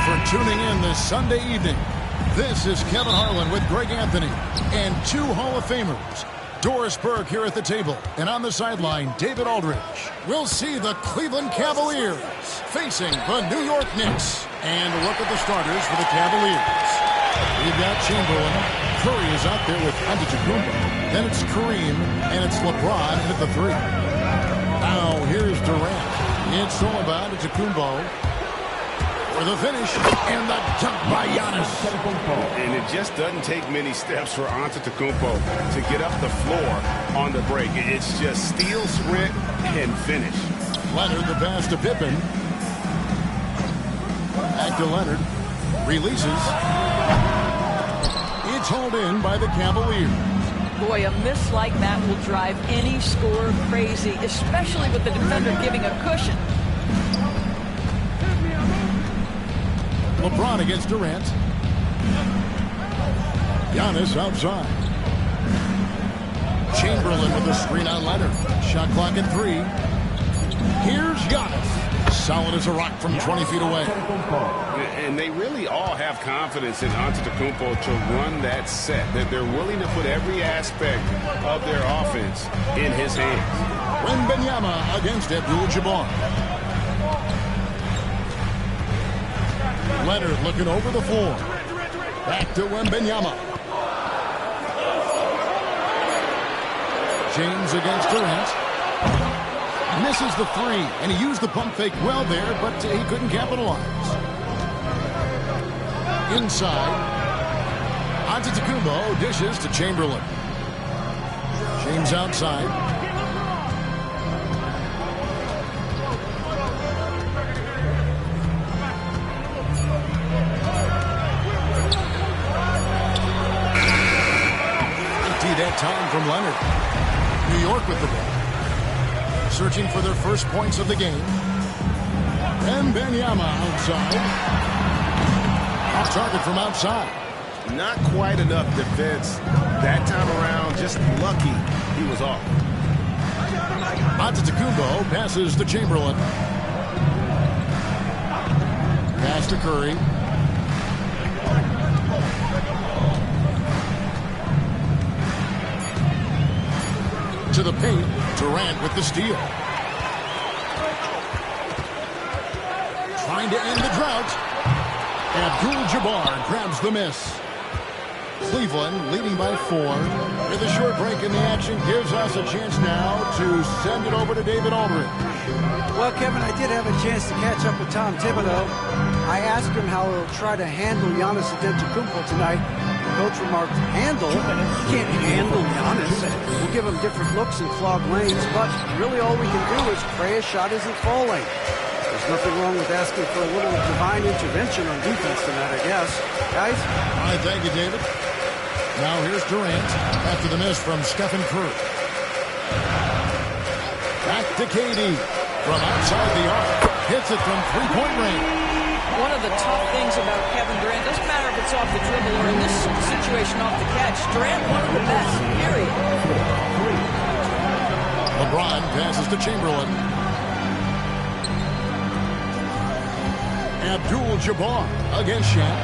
For tuning in this Sunday evening. This is Kevin Harlan with Greg Anthony and two Hall of Famers. Doris Burke here at the table, and on the sideline, David Aldridge. We'll see the Cleveland Cavaliers facing the New York Knicks. And look at the starters for the Cavaliers. We've got Chamberlain. Curry is out there with Antetokounmpo. Then it's Kareem, and it's LeBron at the three. Now here's Durant. It's all about Antetokounmpo. For the finish, and the dunk by Giannis. And it just doesn't take many steps for Antetokounmpo to get up the floor on the break. It's just steal, sprint, and finish. Leonard, the pass to Pippen. Back to Leonard. Releases. It's hauled in by the Cavaliers. Boy, a miss like that will drive any scorer crazy, especially with the defender giving a cushion. LeBron against Durant. Giannis outside. Chamberlain with a screen on Leonard. Shot clock at 3. Here's Giannis. Solid as a rock from 20 feet away. And they really all have confidence in Antetokounmpo to run that set. That they're willing to put every aspect of their offense in his hands. Wembanyama against Abdul-Jabbar. Leonard looking over the floor. Back to Wembanyama. James against Durant. Misses the 3, and he used the pump fake well there, but he couldn't capitalize. Inside. Antetokounmpo dishes to Chamberlain. James outside. That time from Leonard. New York with the ball. Searching for their first points of the game. Wembanyama outside. Off target from outside. Not quite enough defense that time around. Just lucky he was off. Antetokounmpo passes to Chamberlain. Pass to Curry. To the paint. Durant with the steal. Trying to end the drought. Abdul-Jabbar grabs the miss. Cleveland leading by 4. With a short break in the action gives us a chance now to send it over to David Aldridge. Well, Kevin, I did have a chance to catch up with Tom Thibodeau. I asked him how he'll try to handle Giannis Antetokounmpo tonight. Coach remarked, handle? You can't handle Giannis. We'll give him different looks and clog lanes, but really all we can do is pray his shot isn't falling. There's nothing wrong with asking for a little divine intervention on defense tonight, I guess. Guys? All right, thank you, David. Now here's Durant after the miss from Stephen Curry. Back to KD from outside the arc. Hits it from three-point range. One of the tough things about Kevin Durant, doesn't matter if it's off the dribble or in this situation off the catch, Durant, one of the best, period. LeBron passes to Chamberlain. Abdul-Jabbar against Shaq.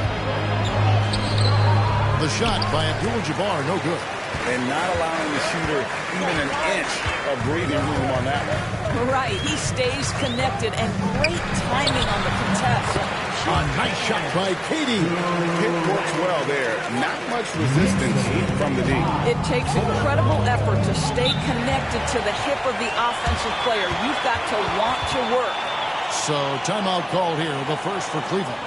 The shot by Abdul-Jabbar, no good. and not allowing the shooter even an inch of breathing room on that one. Right. He stays connected, and great timing on the contest. A nice shot by Katie. It works well there. Not much resistance from the D. It takes incredible effort to stay connected to the hip of the offensive player. You've got to want to work. So timeout called here, the first for Cleveland.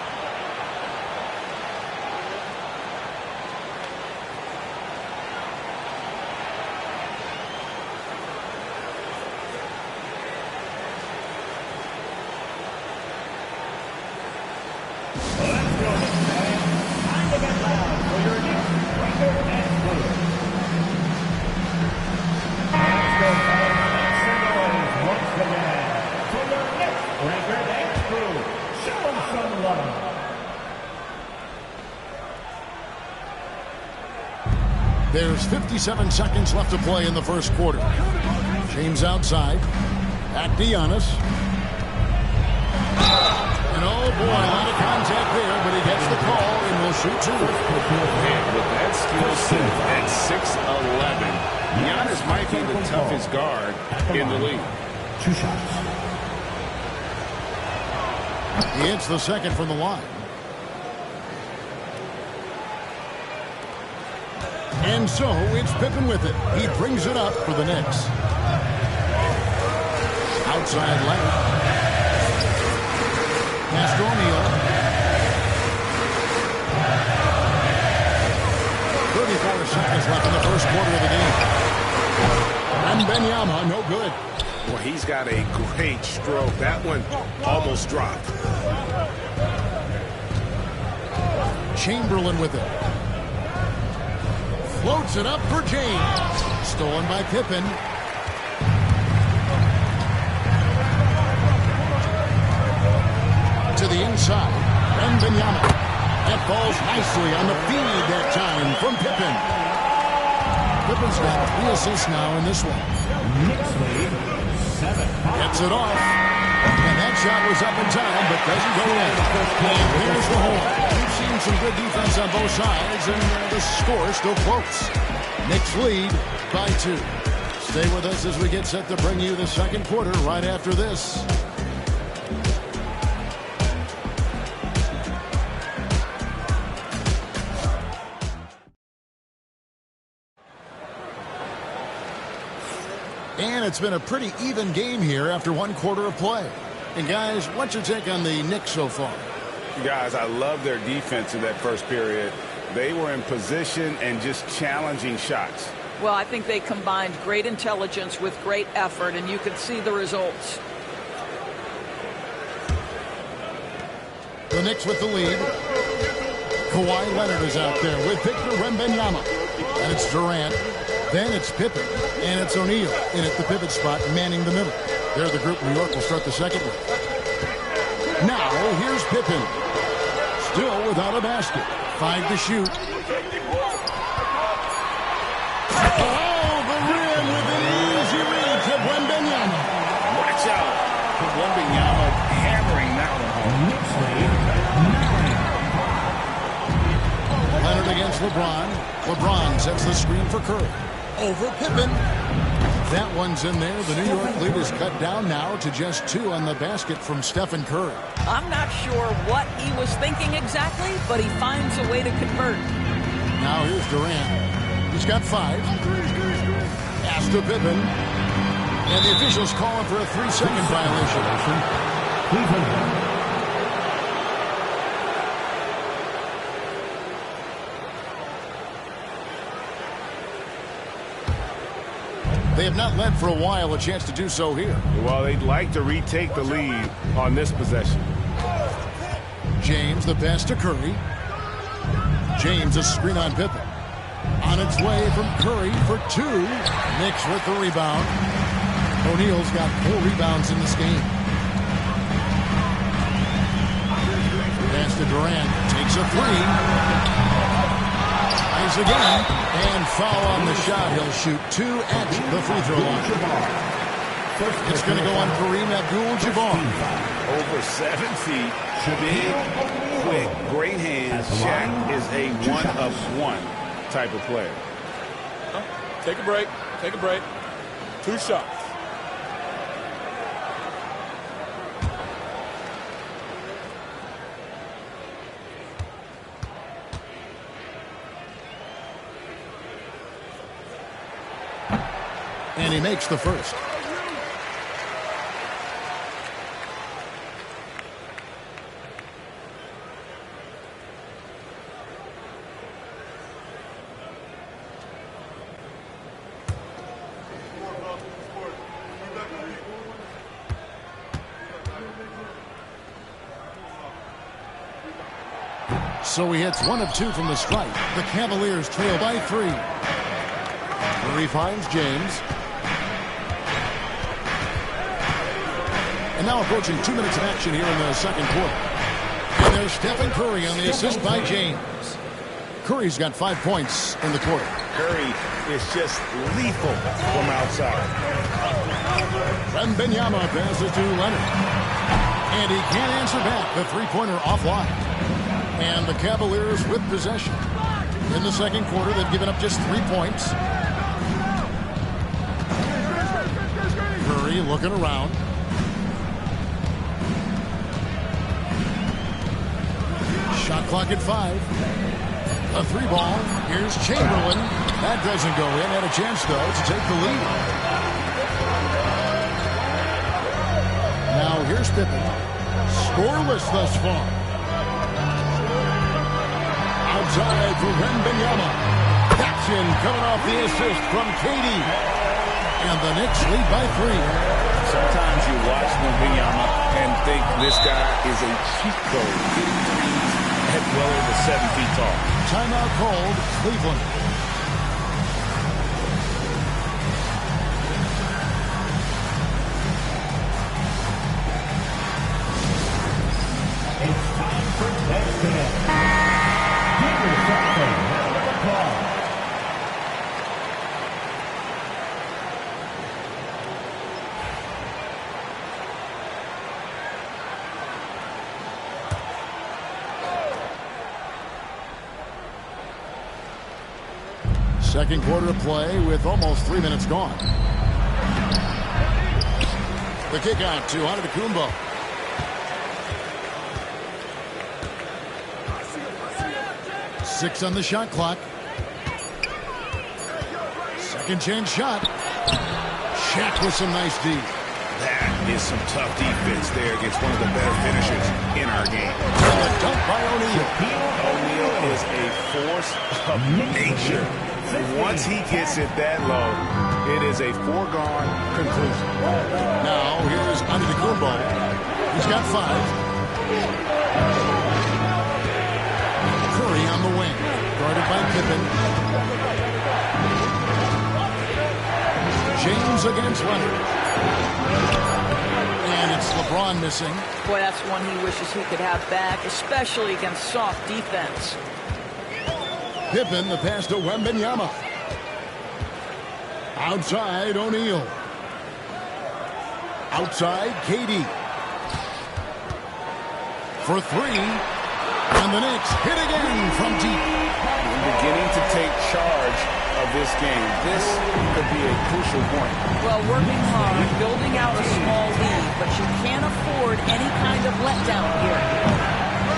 There's 57 seconds left to play in the first quarter. James outside. Back to Giannis. And oh boy, a lot of contact there, but he gets the call and will shoot two. And with that skill set at 6'11", Giannis might be the toughest guard in the league. 2 shots. He hits the second from the line. And so it's Pippen with it. He brings it up for the Knicks. Outside Leonard. Pass to O'Neal. 34 seconds left in the first quarter of the game. And Wembanyama, no good. Well, he's got a great stroke. That one almost dropped. Chamberlain with it. Floats it up for James. Stolen by Pippen. To the inside. Wembanyama. That falls nicely on the feed that time from Pippen. Pippen's got 3 assists now in this one. Knicks lead 7. Gets it off. And that shot was up in time, but doesn't go in. And here's the horn. We've seen some good defense on both sides, and the score is still close. Knicks lead by 2. Stay with us as we get set to bring you the second quarter right after this. And it's been a pretty even game here after 1 quarter of play. And guys, what's your take on the Knicks so far? Guys, I love their defense in that first period. They were in position and just challenging shots. Well, I think they combined great intelligence with great effort, and you could see the results. The Knicks with the lead. Kawhi Leonard is out there with Victor Wembanyama. And it's Durant. Then it's Pippen. And it's O'Neal in at the pivot spot, manning the middle. They're the group New York will start the second with. Now, here's Pippen. Still without a basket. 5 to shoot. Oh, the rim with an easy read to Wembanyama. Watch out. Wembanyama hammering that one home. Leonard against LeBron. LeBron sets the screen for Curry. Over Pippen. That one's in there. The New York lead is cut down now to just 2 on the basket from Stephen Curry. I'm not sure what he was thinking exactly, but he finds a way to convert. Now here's Durant. He's got 5. Pass to Pippen. And the officials call him for a 3-second violation. Cleveland. They have not led for a while. A chance to do so here. Well, they'd like to retake the lead on this possession. James, the pass to Curry. James, a screen on Pippen. On its way from Curry for 2. Knicks with the rebound. O'Neal's got 4 rebounds in this game. Pass to Durant. Takes a 3. Tries again. And foul on the shot. He'll shoot 2 at the free throw line. It's going to go on Kareem Abdul-Jabbar. Over 7 feet. Big, quick, great hands. Shaq is a one-of-one type of player. Take a break. Take a break. 2 shots. And he makes the first. So he hits 1 of 2 from the strike. The Cavaliers trail by 3. Curry finds James. And now approaching 2 minutes of action here in the second quarter. And there's Stephen Curry on the assist by James. Curry's got 5 points in the quarter. Curry is just lethal from outside. Wembanyama passes to Leonard. And he can't answer back. The three-pointer offline. And the Cavaliers with possession. In the second quarter, they've given up just 3 points. Curry looking around. Shot clock at 5. A 3-ball. Here's Chamberlain. That doesn't go in. Had a chance, though, to take the lead. Now here's Pippen. Scoreless thus far. Outside for Wembanyama. That's in, coming off the assist from KD. And the Knicks lead by 3. Sometimes you watch Wembanyama and think this guy is a cheat code. At well over 7 feet tall. Timeout called, Cleveland. It's time for Texas. Give yourself a round of applause. Second quarter of play with almost 3 minutes gone. The kick out to Antetokounmpo. Six on the shot clock. Second chance shot. Shaq with some nice D. That is some tough defense there against one of the better finishers in our game. And a dunk by O'Neal. O'Neal is a force of nature. Once he gets it that low, it is a foregone conclusion. Now here's Antetokounmpo. He's got 5. Curry on the wing, guarded by Pippen. James against Leonard. And it's LeBron missing. Boy, that's one he wishes he could have back, especially against soft defense. Pippen, the pass to Wembanyama. Outside, O'Neal. Outside, KD. For 3. And the Knicks hit again from deep. Beginning to take charge of this game. This could be a crucial point. Well, working hard, building out a small lead, but you can't afford any kind of letdown here.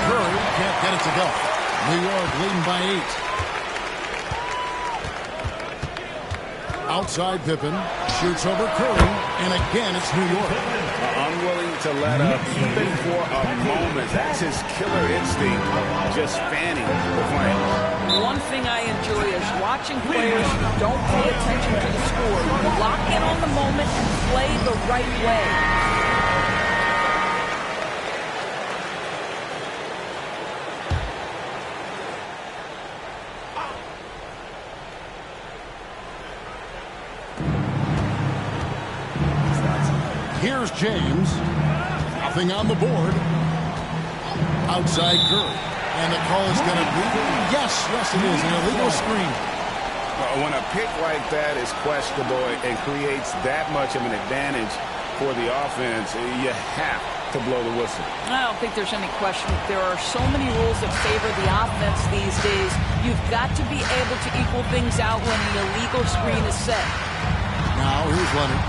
Curry can't get it to go. New York leading by 8. Outside Pippen, shoots over Curry, and again it's New York. Unwilling to let up even for a moment. That's his killer instinct, just fanning the flames. One thing I enjoy is watching players who don't pay attention to the score, lock in on the moment and play the right way. Here's James. Nothing on the board. Outside Curry. And the call is going to be, yes, it is, an illegal screen. When a pick like that is questionable and creates that much of an advantage for the offense, you have to blow the whistle. I don't think there's any question. There are so many rules that favor the offense these days. You've got to be able to equal things out when the illegal screen is set. Now here's Leonard.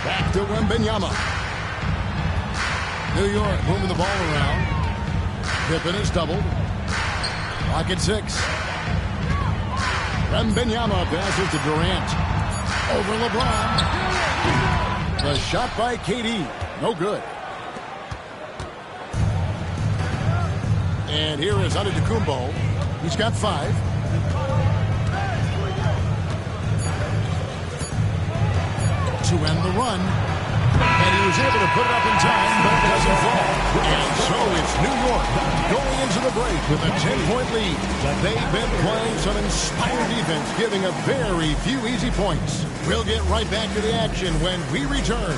Back to Wembanyama. New York moving the ball around. Pippen is doubled. Clock at 6. Wembanyama passes to Durant. Over LeBron. The shot by KD. No good. And here is Antetokounmpo. He's got 5. To end the run. And he was able to put it up in time, but it doesn't fall. And so it's New York going into the break with a 10-point lead. They've been playing some inspired defense, giving up very few easy points. We'll get right back to the action when we return.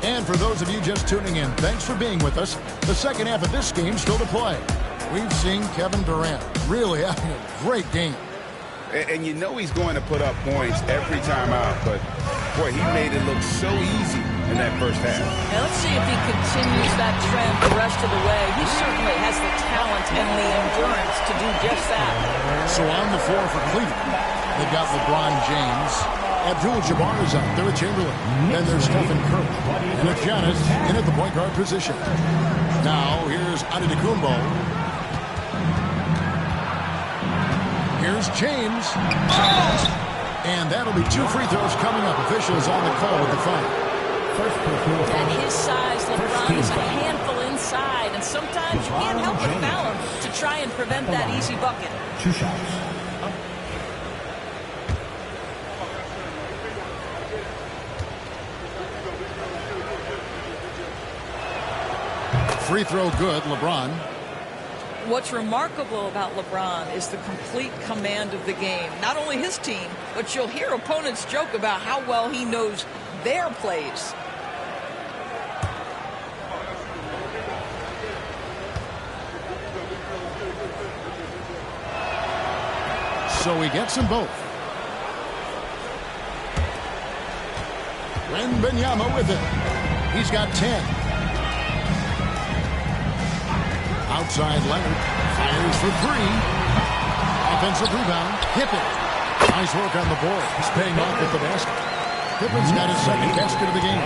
And for those of you just tuning in, thanks for being with us. The second half of this game still to play. We've seen Kevin Durant really having a great game. And you know he's going to put up points every time out, but boy, he made it look so easy in that first half. Now let's see if he continues that trend the rest of the way. He certainly has the talent and the endurance to do just that. So on the floor for Cleveland, they've got LeBron James. Abdul-Jabbar is out there at Chamberlain. Then there's Stephen Curry. And it's Giannis in at the point guard position. Now here's Antetokounmpo. Here's James. And that'll be 2 free throws coming up. Officials on the call with the foul. At his size, LeBron is a handful inside, and sometimes you can't help but foul him to try and prevent that easy bucket. 2 shots. Free throw good, LeBron. What's remarkable about LeBron is the complete command of the game. Not only his team, but you'll hear opponents joke about how well he knows their plays. So he gets them both. Wembanyama with it. He's got 10. Outside Leonard. Fires for 3. Offensive rebound. Pippen. Nice work on the board. He's paying off with the basket. Pippen's got his second basket of the game.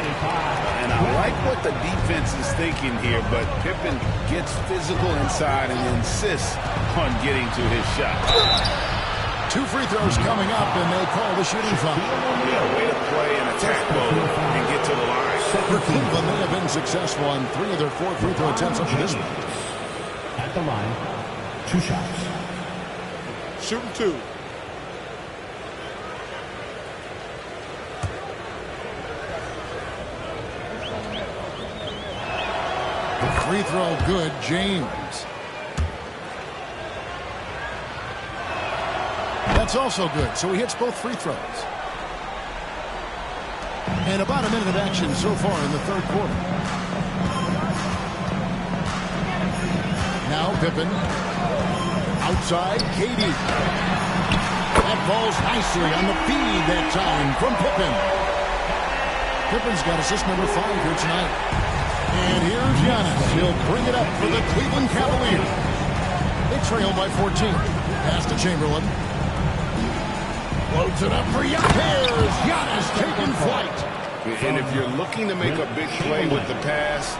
And I like what the defense is thinking here, but Pippen gets physical inside and insists on getting to his shot. 2 free throws coming up, and they call the shooting foul. Yeah, way to play in attack mode and get to the line. For Cleveland, they have been successful on 3 of their 4 free throw attempts up to this point. At the line, 2 shots. Shooting 2. The free throw good, James. That's also good, so he hits both free throws. And about a minute of action so far in the third quarter. Now Pippen. Outside, KD. That falls nicely on the feed that time from Pippen. Pippen's got assist number 5 here tonight. And here's Giannis. He'll bring it up for the Cleveland Cavaliers. They trail by 14. Pass to Chamberlain. Loads it up for Giannis. Giannis taking flight. And if you're looking to make a big play with the pass,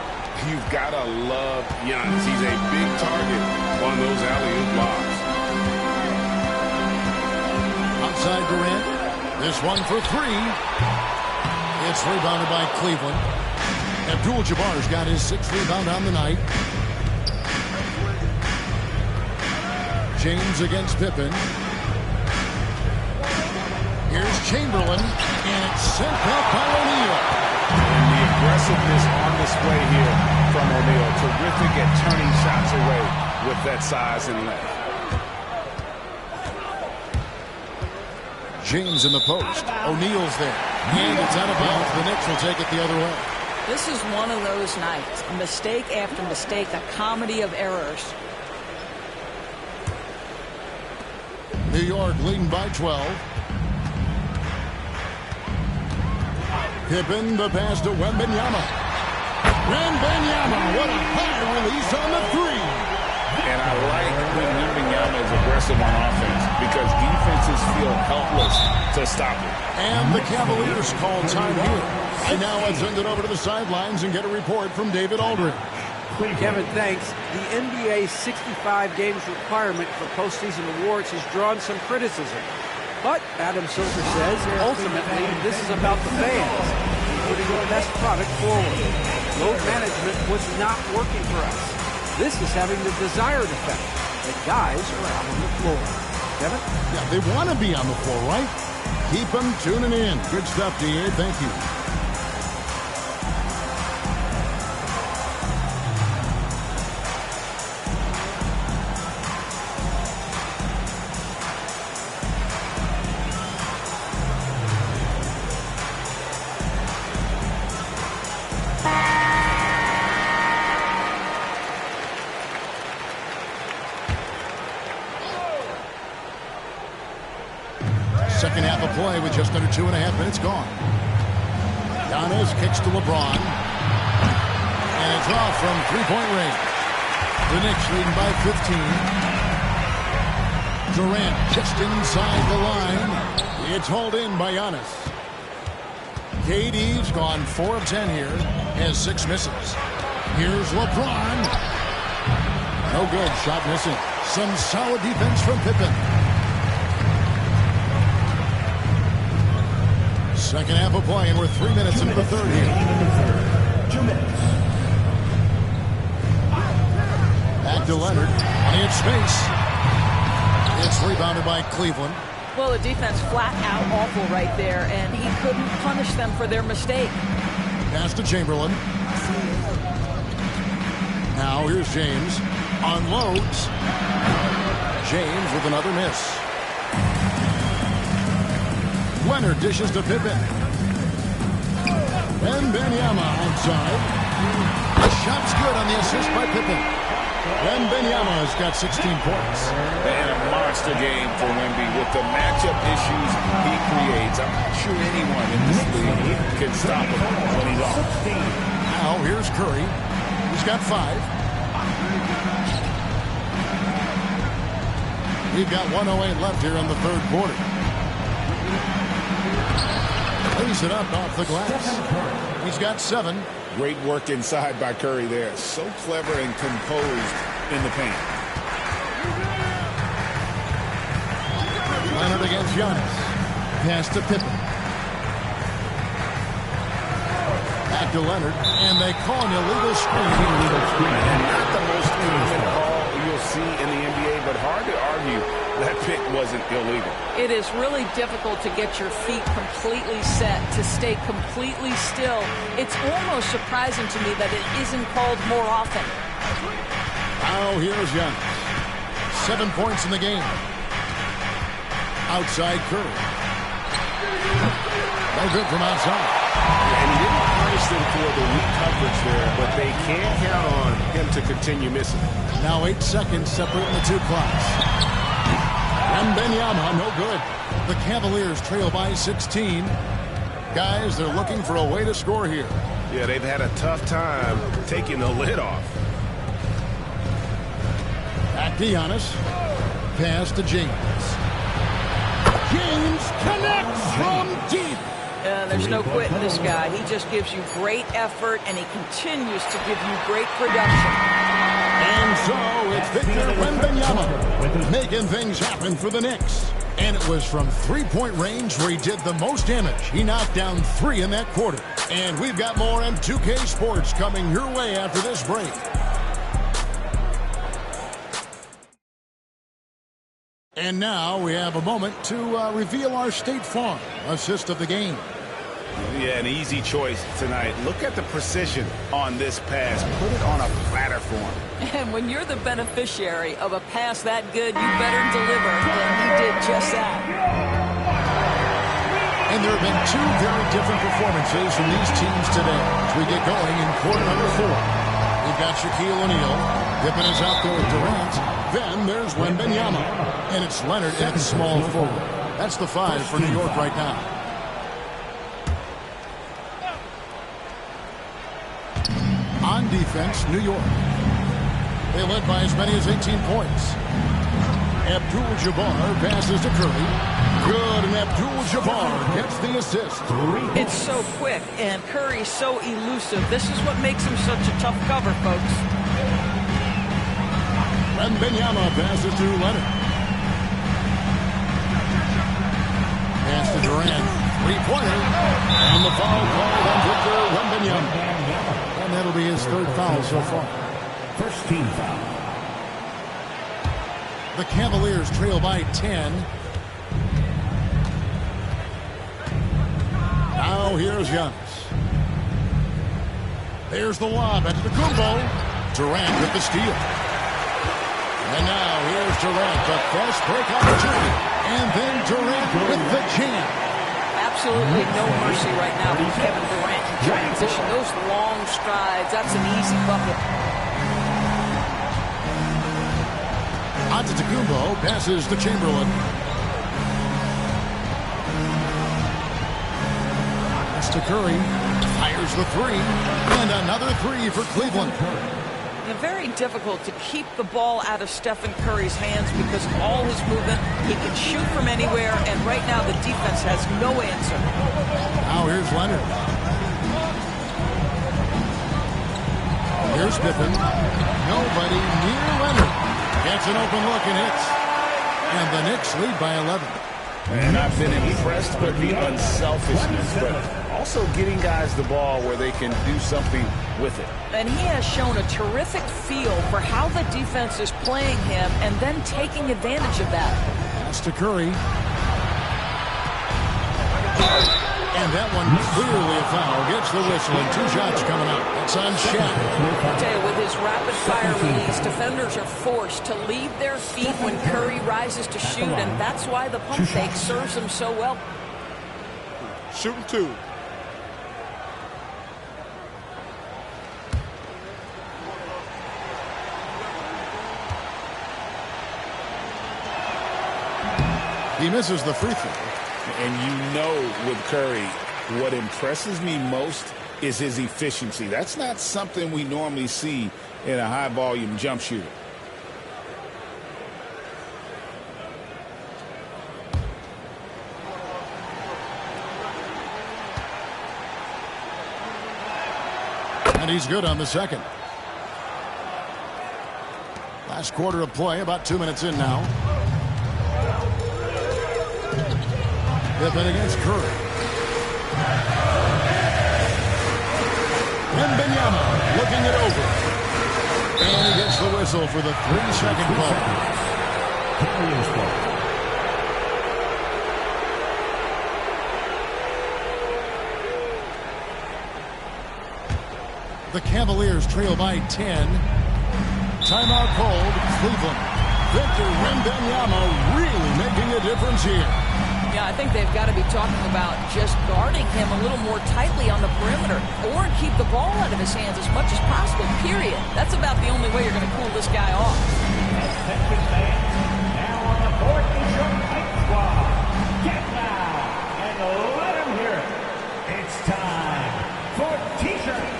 you've got to love Giannis. He's a big target on those alley-oop lobs. Outside Durant. This one for 3. It's rebounded by Cleveland. Abdul-Jabbar's got his 6th rebound on the night. James against Pippen. Here's Chamberlain, and it's sent back by O'Neal. And the aggressiveness on display here from O'Neal. Terrific at turning shots away with that size and length. James in the post. O'Neal's there. And it's out of bounds. The Knicks will take it the other way. This is one of those nights. Mistake after mistake, a comedy of errors. New York leading by 12. Pippen, the pass to Wembanyama. Wembanyama, what a high release on the three. And I like when Wembanyama is aggressive on offense because defenses feel helpless to stop it. And the Cavaliers call time here. And now let's send it over to the sidelines and get a report from David Aldridge. Kevin, thanks. The NBA's 65 games requirement for postseason awards has drawn some criticism. But Adam Silver says, ultimately, this is about the fans, putting the best product forward. Load management was not working for us. This is having the desired effect. The guys are out on the floor. Kevin? Yeah, they want to be on the floor, right? Keep them tuning in. Good stuff, D.A. Thank you. Second half of play with just under 2.5 minutes gone. Giannis kicks to LeBron. And it's off from three-point range. The Knicks leading by 15. Durant just inside the line. It's hauled in by Giannis. KD's gone 4 of 10 here. Has 6 misses. Here's LeBron. No good. Shot missing. Some solid defense from Pippen. Second half of play, and we're 3 minutes into the third here. 2 minutes. Back to Leonard. Plenty of space. It's rebounded by Cleveland. Well, the defense flat out awful right there, and he couldn't punish them for their mistake. Pass to Chamberlain. Now here's James. Unloads. James with another miss. Leonard dishes to Pippen. Wembanyama outside. The shot's good on the assist by Pippen. Wembanyama's got 16 points. And a monster game for Wemby with the matchup issues he creates. I'm not sure anyone in this league can stop him when he's off. Now here's Curry. He's got 5. We've got 1:08 left here in the third quarter. Lays it up off the glass. He's got 7. Great work inside by Curry there. So clever and composed in the paint. Leonard against Giannis. Pass to Pippen. Back to Leonard. And they call an illegal screen. And not the most common call you'll see in the NBA, but hard to argue that pick wasn't illegal. It is really difficult to get your feet completely set, to stay completely still. It's almost surprising to me that it isn't called more often. Now here's Giannis. 7 points in the game. Outside Curry. No good from outside. And he didn't punish them for the weak coverage there, but they can't count on him to continue missing. Now 8 seconds separating the two clocks. Wembanyama, no good. The Cavaliers trail by 16. Guys, they're looking for a way to score here. Yeah, they've had a tough time taking the lid off. Back to Giannis. Pass to James. James connects from deep. There's no quitting this guy. He just gives you great effort, and he continues to give you great production. And so it's Victor Wembanyama making things happen for the Knicks. And it was from three-point range where he did the most damage. He knocked down 3 in that quarter. And we've got more on 2K Sports coming your way after this break. And now we have a moment to reveal our State Farm assist of the game. Yeah, an easy choice tonight. Look at the precision on this pass. Put it on a platter form. And when you're the beneficiary of a pass that good, you better deliver, and he did just that. And there have been two very different performances from these teams today as we get going in quarter number 4. We've got Shaquille O'Neal. Pippen is out there with Durant. Then there's Wembanyama. And it's Leonard at small forward. That's the 5 for New York right now. On defense, New York. They led by as many as 18 points. Abdul-Jabbar passes to Curry. Good, and Abdul-Jabbar gets the assist. It's so quick, and Curry's so elusive. This is what makes him such a tough cover, folks. Wembanyama passes to Leonard. Pass to Durant. Three-pointer. And the foul called on Victor Wembanyama. And that'll be his 3rd foul so far. First team foul. The Cavaliers trail by 10. Now here's Giannis. There's the lob at Antetokounmpo. Durant with the steal. And now here's Durant, the fast break opportunity. And then Durant with the jam. Absolutely no mercy right now for Kevin Durant in transition. Those long strides, that's an easy bucket. Antetokounmpo passes to Chamberlain. That's to Curry. Fires the 3. And another 3 for Cleveland. Very difficult to keep the ball out of Stephen Curry's hands because of all his movement. He can shoot from anywhere, and right now the defense has no answer. Now here's Leonard. Here's Pippen. Nobody near Leonard. Gets an open look and hits. And the Knicks lead by 11. And I've been impressed with the unselfishness, but also getting guys the ball where they can do something with it. And he has shown a terrific feel for how the defense is playing him and then taking advantage of that. Pass to Curry. And that one clearly a foul. Gets the whistle and 2 shots coming out. That's on Shaq. I tell you, with his rapid-fire release, defenders are forced to leave their feet when Curry rises to shoot, and that's why the pump fake serves him so well. Shooting 2. He misses the free throw. And you know with Curry, what impresses me most is his efficiency. That's not something we normally see in a high-volume jump shooter. And he's good on the second. Last quarter of play, about 2 minutes in now. Pippen against Curry. Wembanyama looking it over. And he gets the whistle for the 3-second call. The Cavaliers trail by 10. Timeout called, Cleveland. Victor Wembanyama really making a difference here. Yeah, I think they've got to be talking about just guarding him a little more tightly on the perimeter or keep the ball out of his hands as much as possible, period. That's about the only way you're going to cool this guy off. Attention fans, now on the court is your Night Squad. Get loud and let them hear it. It's time for T-shirts.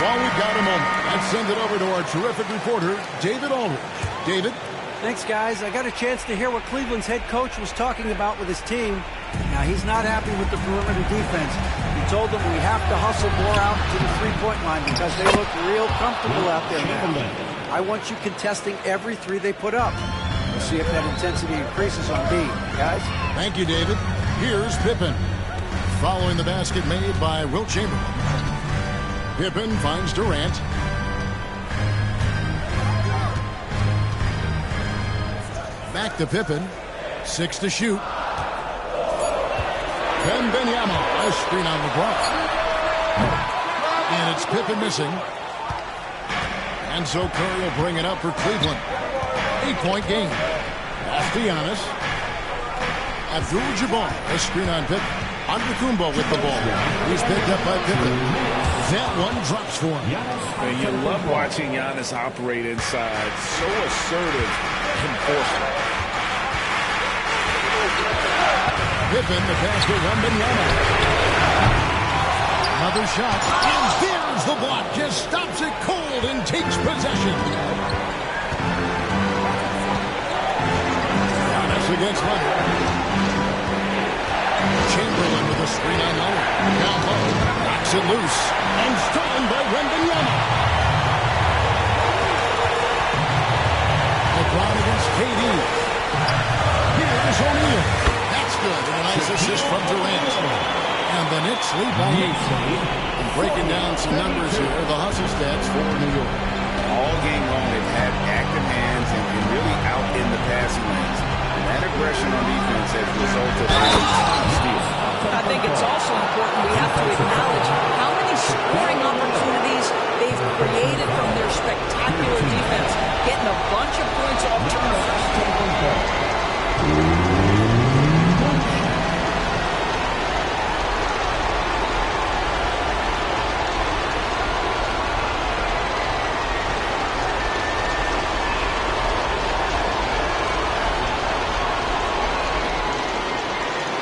while we've got a moment, let's send it over to our terrific reporter, David Aldridge. David? Thanks, guys. I got a chance to hear what Cleveland's head coach was talking about with his team. Now, he's not happy with the perimeter defense. He told them we have to hustle more out to the three-point line because they look real comfortable out there now. I want you contesting every three they put up. We'll see if that intensity increases on B. Guys? Thank you, David. Here's Pippen. Following the basket made by Wilt Chamberlain. Pippen finds Durant. Back to Pippen. 6 to shoot. Wembanyama. A screen on LeBron. And it's Pippen missing. And so Curry will bring it up for Cleveland. 8-point game. Off to Giannis. Abdul-Jabbar. A screen on Pippen. Antetokounmpo with the ball. He's picked up by Pippen. That one drops for him. And you love watching Giannis operate inside. So assertive and forceful. Pippen, the pass to Wembanyama. Another shot. And there's the block. Just stops it cold and takes possession. Giannis against Leonard. Chamberlain with a screen on Leonard. Down low. Knocks it loose. And stolen by Wembanyama. LeBron against KD. Here's O'Neal. That's good. And a nice assist from Durant. And the Knicks lead by 8. And breaking down some numbers here, the hustle stats for New York. All game long, they've had active hands and really out in the passing lanes. And that aggression on defense has resulted in steals. I think it's also important we have to acknowledge how many scoring opportunities they've created from their spectacular defense, getting a bunch of points off turnovers.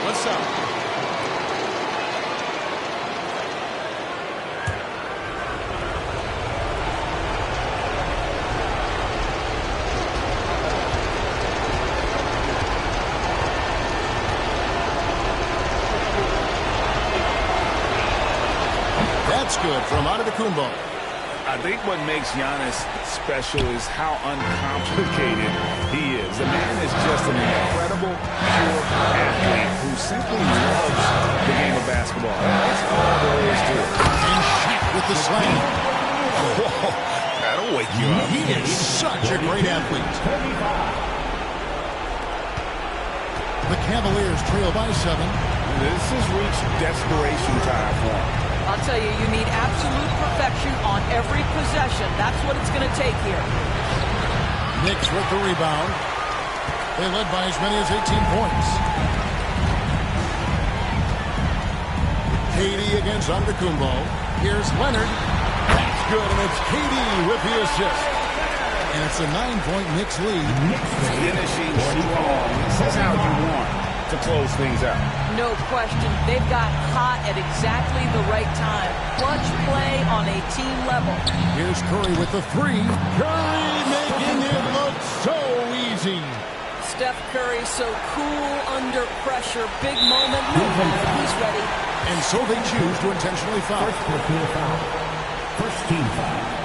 What's up? That's good from Antetokounmpo. I think what makes Giannis special is how uncomplicated he is. The man is just an incredible, pure athlete who simply loves the game of basketball. That's all there is to it. And Shaq with the slam. Whoa, that'll wake you up. He is such a great athlete. The Cavaliers trail by 7. This has reached desperation time for him. I'll tell you, you need absolute perfection on every possession. That's what it's going to take here. Knicks with the rebound. They led by as many as 18 points. KD against Antetokounmpo. Here's Leonard. That's good, and it's KD with the assist. And it's a 9-point Knicks lead. Finishing strong. This is how you want to close things out. No question. They've got hot at exactly the right time. Clutch play on a team level. Here's Curry with the 3. Curry making it look so easy. Steph Curry so cool under pressure. Big moment. He's ready. And so they choose to intentionally foul. First team foul.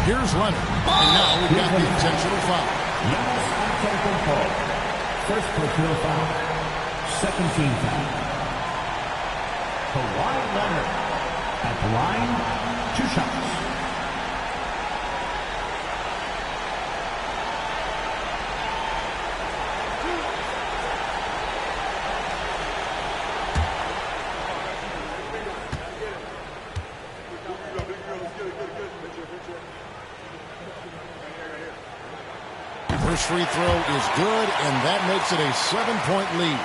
Here's Leonard. And now we've got the intentional foul. Giannis Antetokounmpo. First personal foul. Second team foul. Kawhi Leonard at the line. 2 shots. First free throw is good, and that makes it a 7-point lead.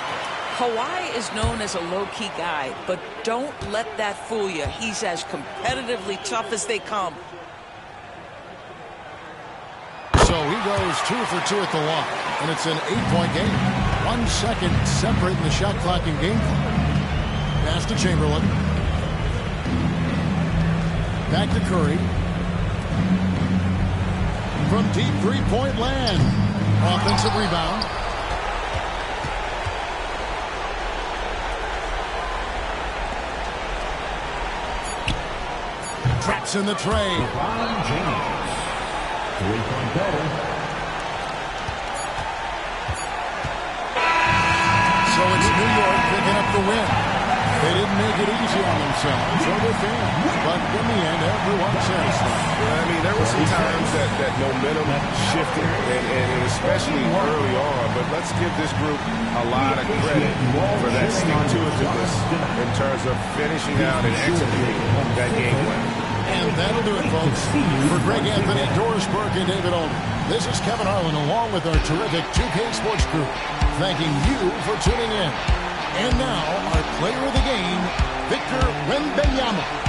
Kawhi is known as a low-key guy, but don't let that fool you. He's as competitively tough as they come. So he goes 2 for 2 at the line, and it's an 8-point game. 1 second separating the shot clock and game clock. Pass to Chamberlain. Back to Curry. From deep three-point land. Offensive rebound. Traps in the tray. LeBron James. Three-point goal. So it's New York picking up the win. They didn't make it easy on themselves or their fans, but in the end, everyone's satisfied. I mean, there were some times that momentum shifted, and especially early on, but let's give this group a lot of credit for that stick-to-itiveness in terms of finishing out and executing that game winner. And that'll do it, folks. For Greg Anthony, Doris Burke, and David Aldridge, this is Kevin Harlan along with our terrific 2K Sports Group, thanking you for tuning in. And now, our player of the game, Victor Wembanyama.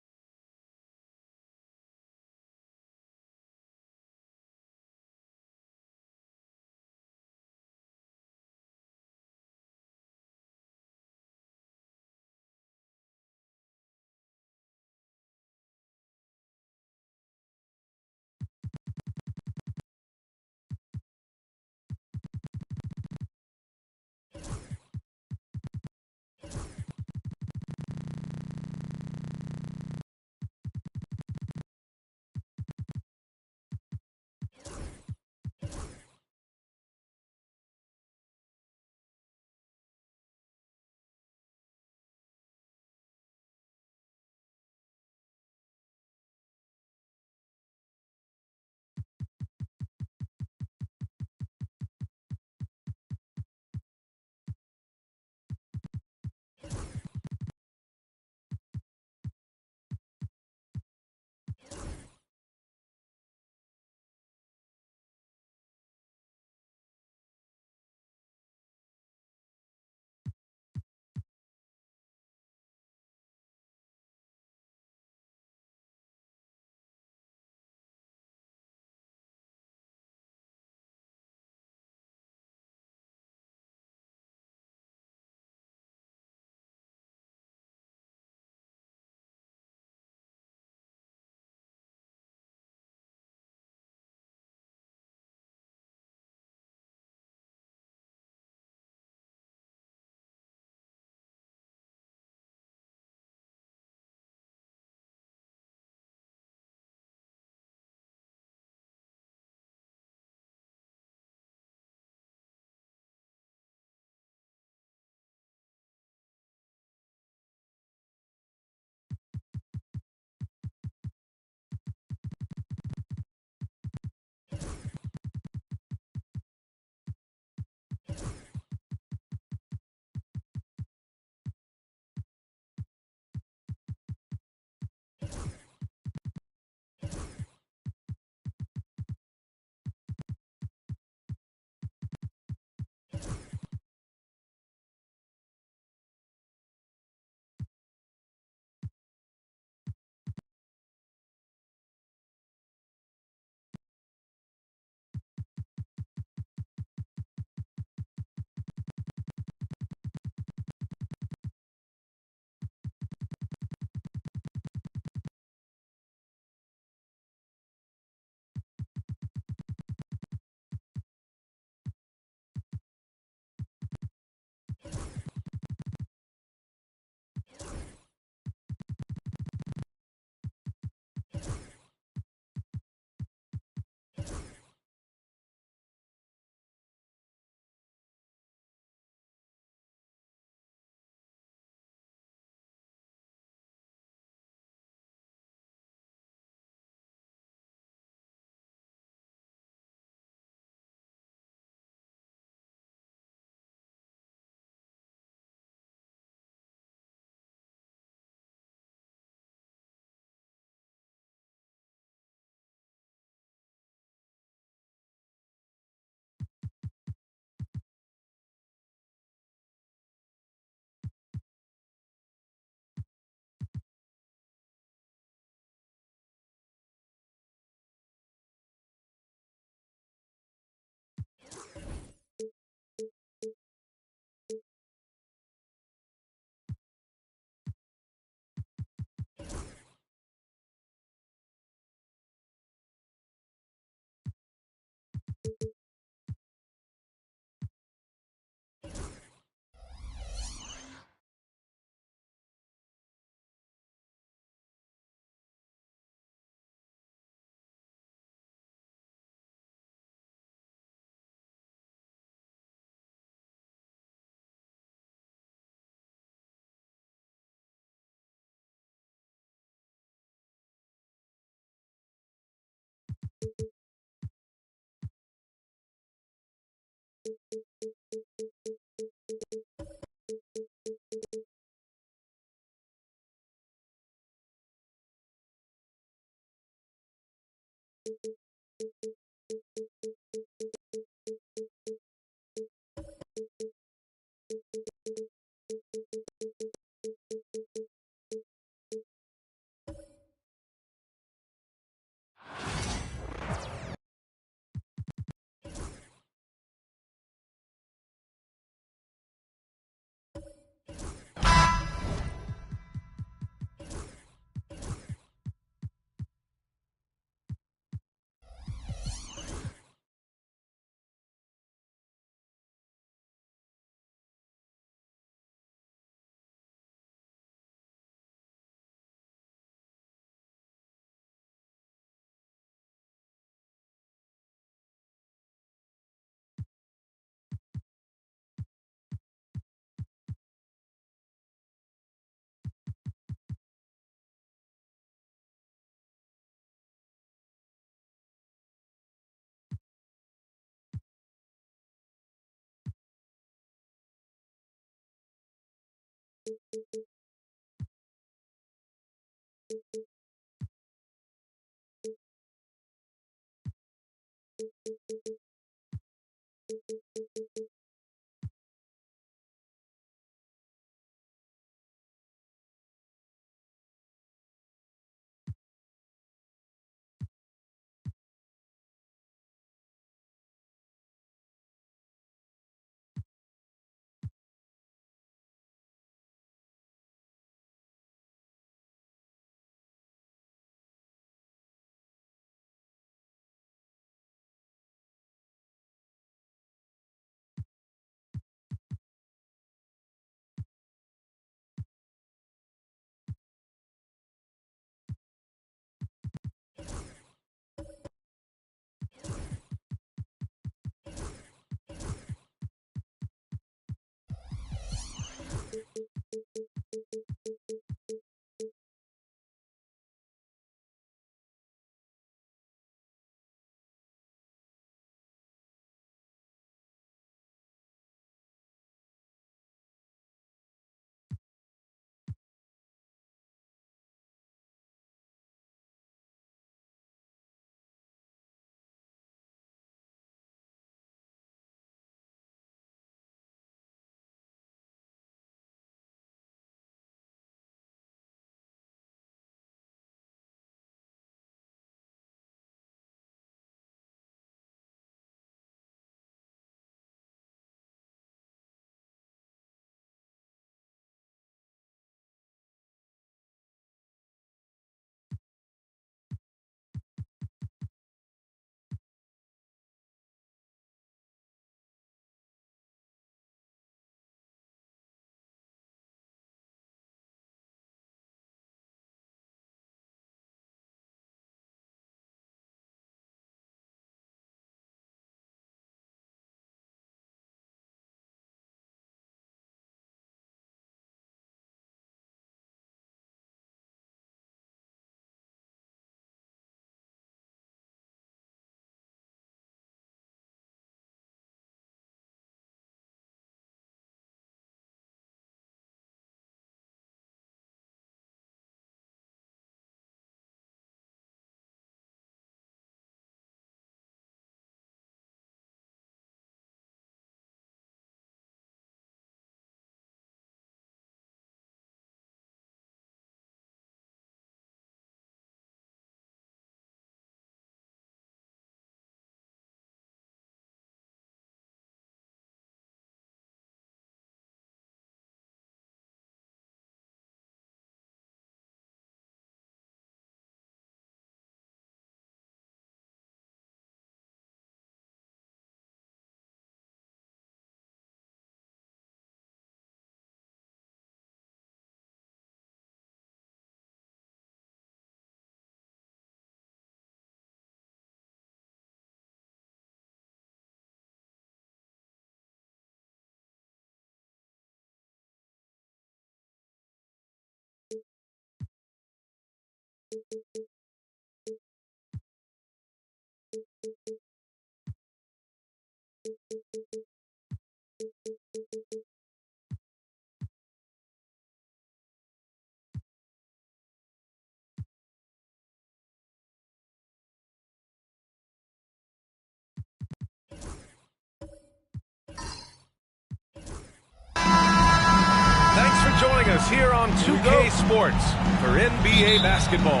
us here on 2K Sports for NBA basketball.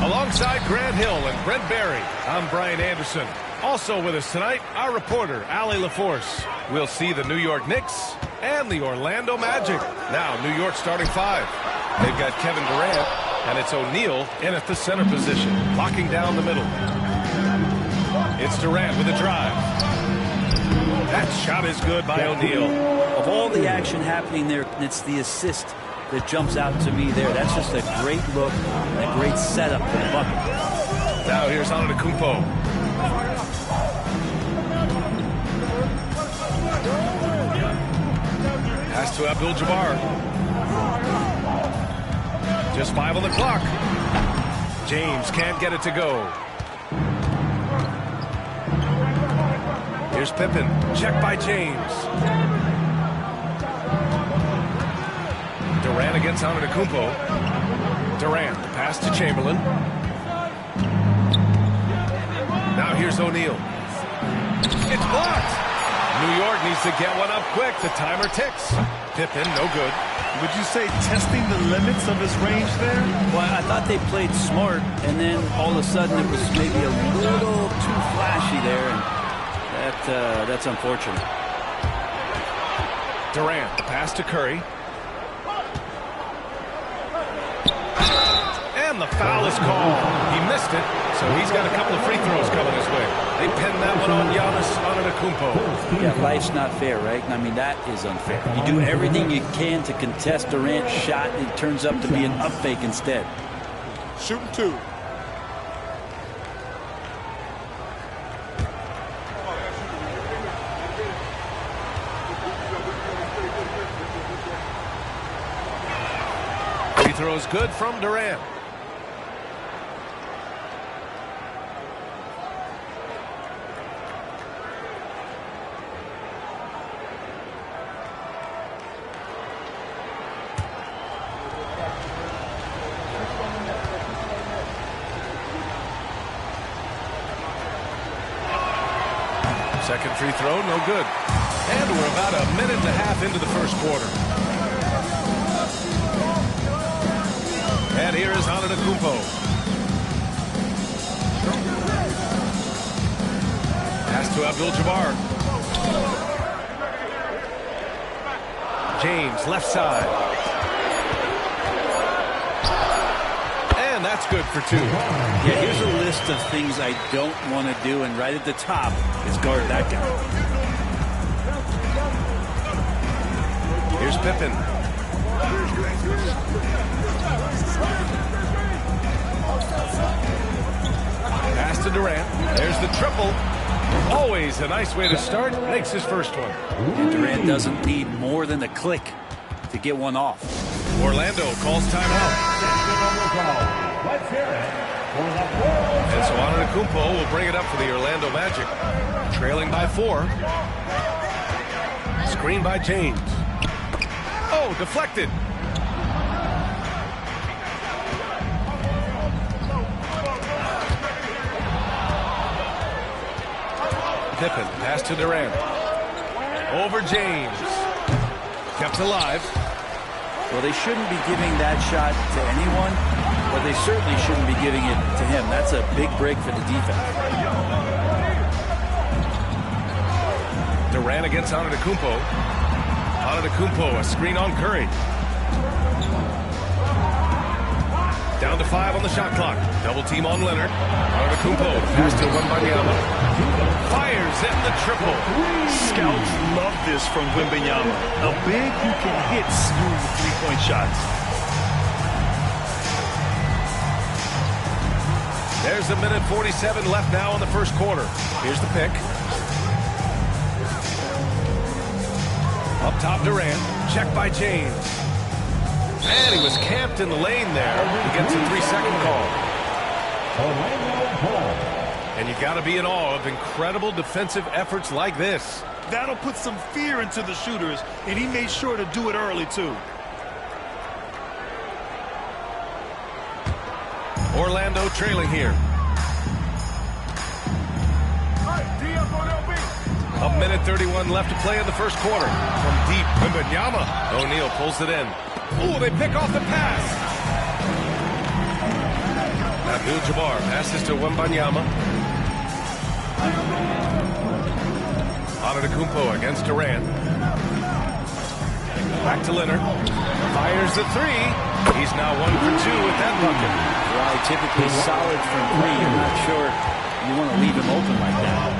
Alongside Grant Hill and Brent Barry, I'm Brian Anderson. Also with us tonight, our reporter, Allie LaForce. We'll see the New York Knicks and the Orlando Magic. Now, New York starting five. They've got Kevin Durant, and it's O'Neal in at the center position, locking down the middle. It's Durant with a drive. That shot is good by O'Neal. Of all the action happening there, it's the assist that jumps out to me there. That's just a great look and a great setup for the bucket. Now here's Antetokounmpo. Pass to Abdul-Jabbar. Just 5 on the clock. James can't get it to go. Here's Pippen. Check by James. Durant against Antetokounmpo. Durant, the pass to Chamberlain. Now here's O'Neal. It's blocked. New York needs to get one up quick. The timer ticks. Pippen, no good. Would you say testing the limits of his range there? Well, I thought they played smart, and then all of a sudden it was maybe a little too flashy there, and that's unfortunate. Durant, the pass to Curry. And the foul is called. He missed it, so he's got a couple of free throws coming his way. They pinned that one on Giannis Antetokounmpo. Yeah, life's not fair, right? I mean, that is unfair. You do everything you can to contest Durant's shot, and it turns up to be an up fake instead. Shooting 2. Free throws good from Durant. Second free throw, no good. And we're about a minute and a half into the first quarter. And here is Antetokounmpo. Pass to Abdul-Jabbar. James, left side. And that's good for 2. Yeah, here's a list of things I don't want to do, and right at the top is guard that guy. Here's Pippen. Pass to Durant. There's the triple. Always a nice way to start. Makes his first one. And Durant doesn't need more than a click to get one off. Orlando calls timeout. Let's hear it for the And so Antetokounmpo will bring it up for the Orlando Magic. Trailing by 4. Screen by James. Oh, deflected. Pippen, pass to Durant. Over James. Kept alive. Well, they shouldn't be giving that shot to anyone, but they certainly shouldn't be giving it to him. That's a big break for the defense. Durant against Antetokounmpo. Antetokounmpo, a screen on Curry. Down to 5 on the shot clock. Double team on Leonard. Antetokounmpo, pass to Wembanyama. Fires in the triple. Scouts love this from Wembanyama. A big who can hit smooth three-point shots. There's a minute 47 left now in the first quarter. Here's the pick. Up top, Durant. Check by James. And he was camped in the lane there. He gets a 3-second call. And you got to be in awe of incredible defensive efforts like this. That'll put some fear into the shooters, and he made sure to do it early, too. Orlando trailing here. A minute 31 left to play in the first quarter. From deep, Wembanyama. O'Neal pulls it in. Oh, they pick off the pass. Abdul-Jabbar passes to Wembanyama. Antetokounmpo against Durant. Back to Leonard. Fires the three. He's now 1 for 2 with that bucket. Right, typically solid from 3. I'm not sure you want to leave him open like that.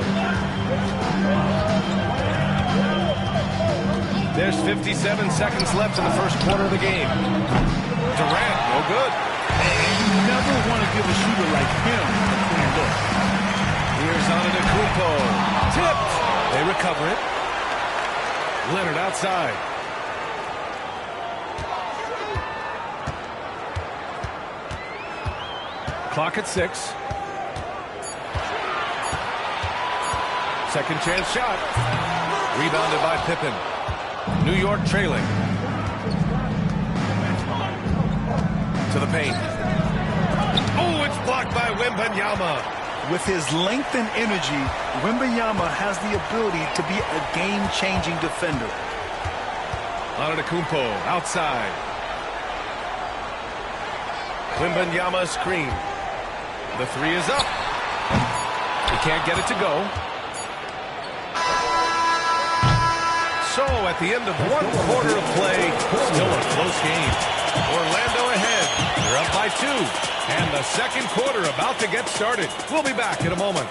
There's 57 seconds left in the first quarter of the game. Durant, no good. You never want to give a shooter like him a clean look. Here's Antetokounmpo. Tipped. They recover it. Leonard outside. Clock at 6. Second chance shot. Rebounded by Pippen. New York trailing. To the paint. Oh, it's blocked by Wembanyama. With his length and energy, Wembanyama has the ability to be a game-changing defender. Antetokounmpo outside. Wembanyama screen. The three is up. He can't get it to go. So at the end of 1 quarter of play, still a close game. Orlando ahead. They're up by 2. And the second quarter about to get started. We'll be back in a moment.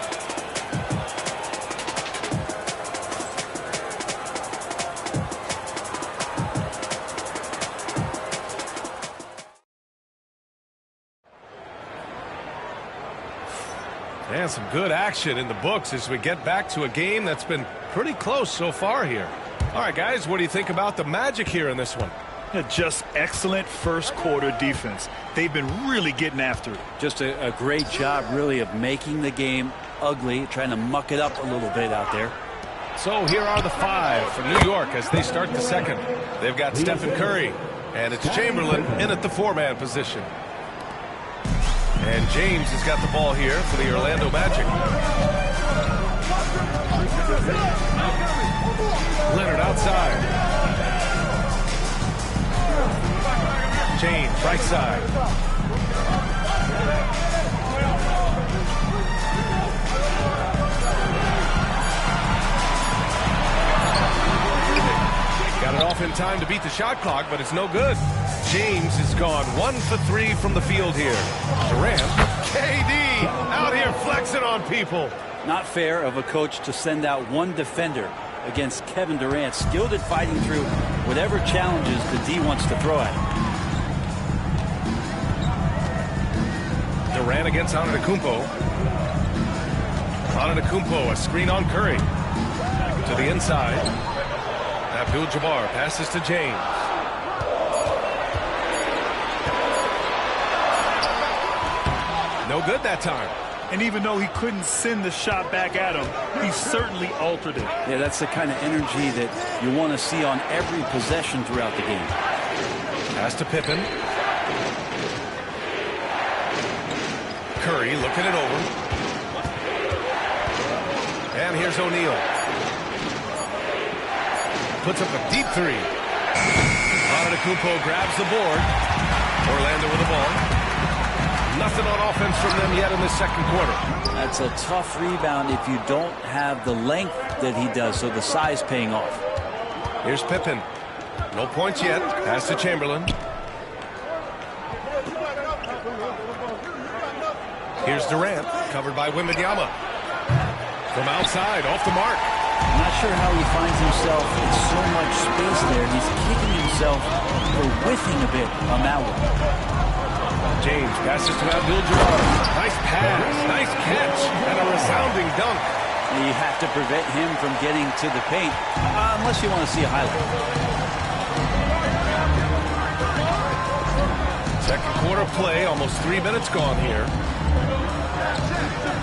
And some good action in the books as we get back to a game that's been pretty close so far here. All right, guys, what do you think about the Magic here in this one? Just excellent first quarter defense. They've been really getting after it. Just a great job, really, of making the game ugly, trying to muck it up a little bit out there. So here are the 5 for New York as they start the second. They've got Stephen Curry, and it's Chamberlain in at the 4-man position. And James has got the ball here for the Orlando Magic. Leonard outside. James, right side. Got it off in time to beat the shot clock, but it's no good. James is gone 1 for 3 from the field here. Durant, KD, out here flexing on people. Not fair of a coach to send out one defender against Kevin Durant, skilled at fighting through whatever challenges the D wants to throw at him. Durant against Antetokounmpo. Antetokounmpo, a screen on Curry. To the inside. Abdul-Jabbar passes to James. No good that time. And even though he couldn't send the shot back at him, he certainly altered it. Yeah, that's the kind of energy that you want to see on every possession throughout the game. Pass to Pippen. Curry looking it over. And here's O'Neal. Puts up a deep 3. Antetokounmpo grabs the board. Orlando with the ball. Nothing on offense from them yet in the second quarter. That's a tough rebound if you don't have the length that he does, so the size paying off. Here's Pippen. No points yet. Pass to Chamberlain. Here's Durant, covered by Wembanyama. From outside, off the mark. I'm not sure how he finds himself in so much space there. He's kicking himself for whiffing a bit on that one. James passes to Abdul-Jabbar. Nice pass, nice catch, and a resounding dunk. You have to prevent him from getting to the paint, unless you want to see a highlight. Second quarter play, almost 3 minutes gone here.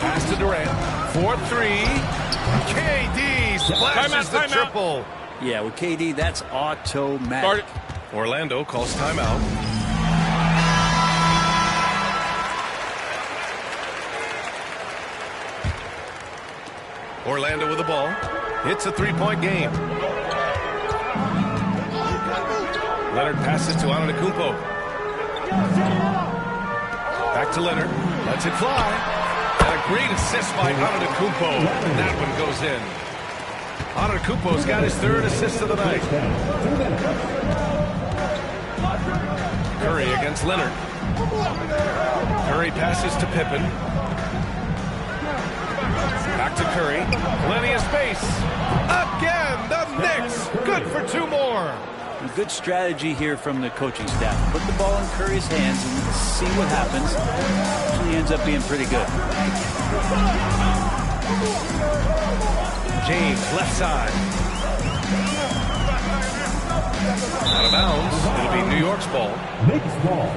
Pass to Durant. 4-3. KD splashes the triple. Yeah, with KD, that's automatic. Orlando calls timeout. Orlando with the ball. It's a three-point game. Leonard passes to Antetokounmpo. Back to Leonard. Lets it fly. And a great assist by Antetokounmpo. And that one goes in. Antetokounmpo's got his third assist of the night. Curry against Leonard. Curry passes to Pippen. Back to Curry. Plenty of space. Again, the Knicks. Good for two more. A good strategy here from the coaching staff. Put the ball in Curry's hands and see what happens. Usually ends up being pretty good. James, left side. Out of bounds. It'll be New York's ball. Knicks ball.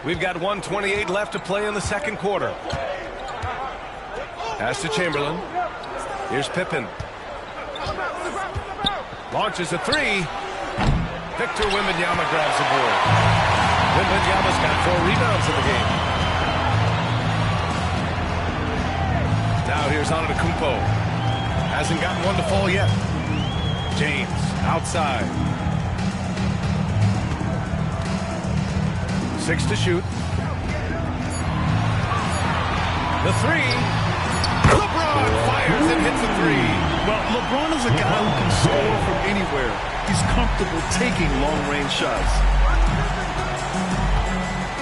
We've got 1:28 left to play in the second quarter. Pass to Chamberlain. Here's Pippen. Launches a three. Victor Wembanyama grabs the board. Wembanyama's got 4 rebounds in the game. Now here's Antetokounmpo. Hasn't gotten one to fall yet. James outside. 6 to shoot. The three. LeBron fires and hits a three. Well, LeBron is a guy who can score from anywhere. He's comfortable taking long-range shots.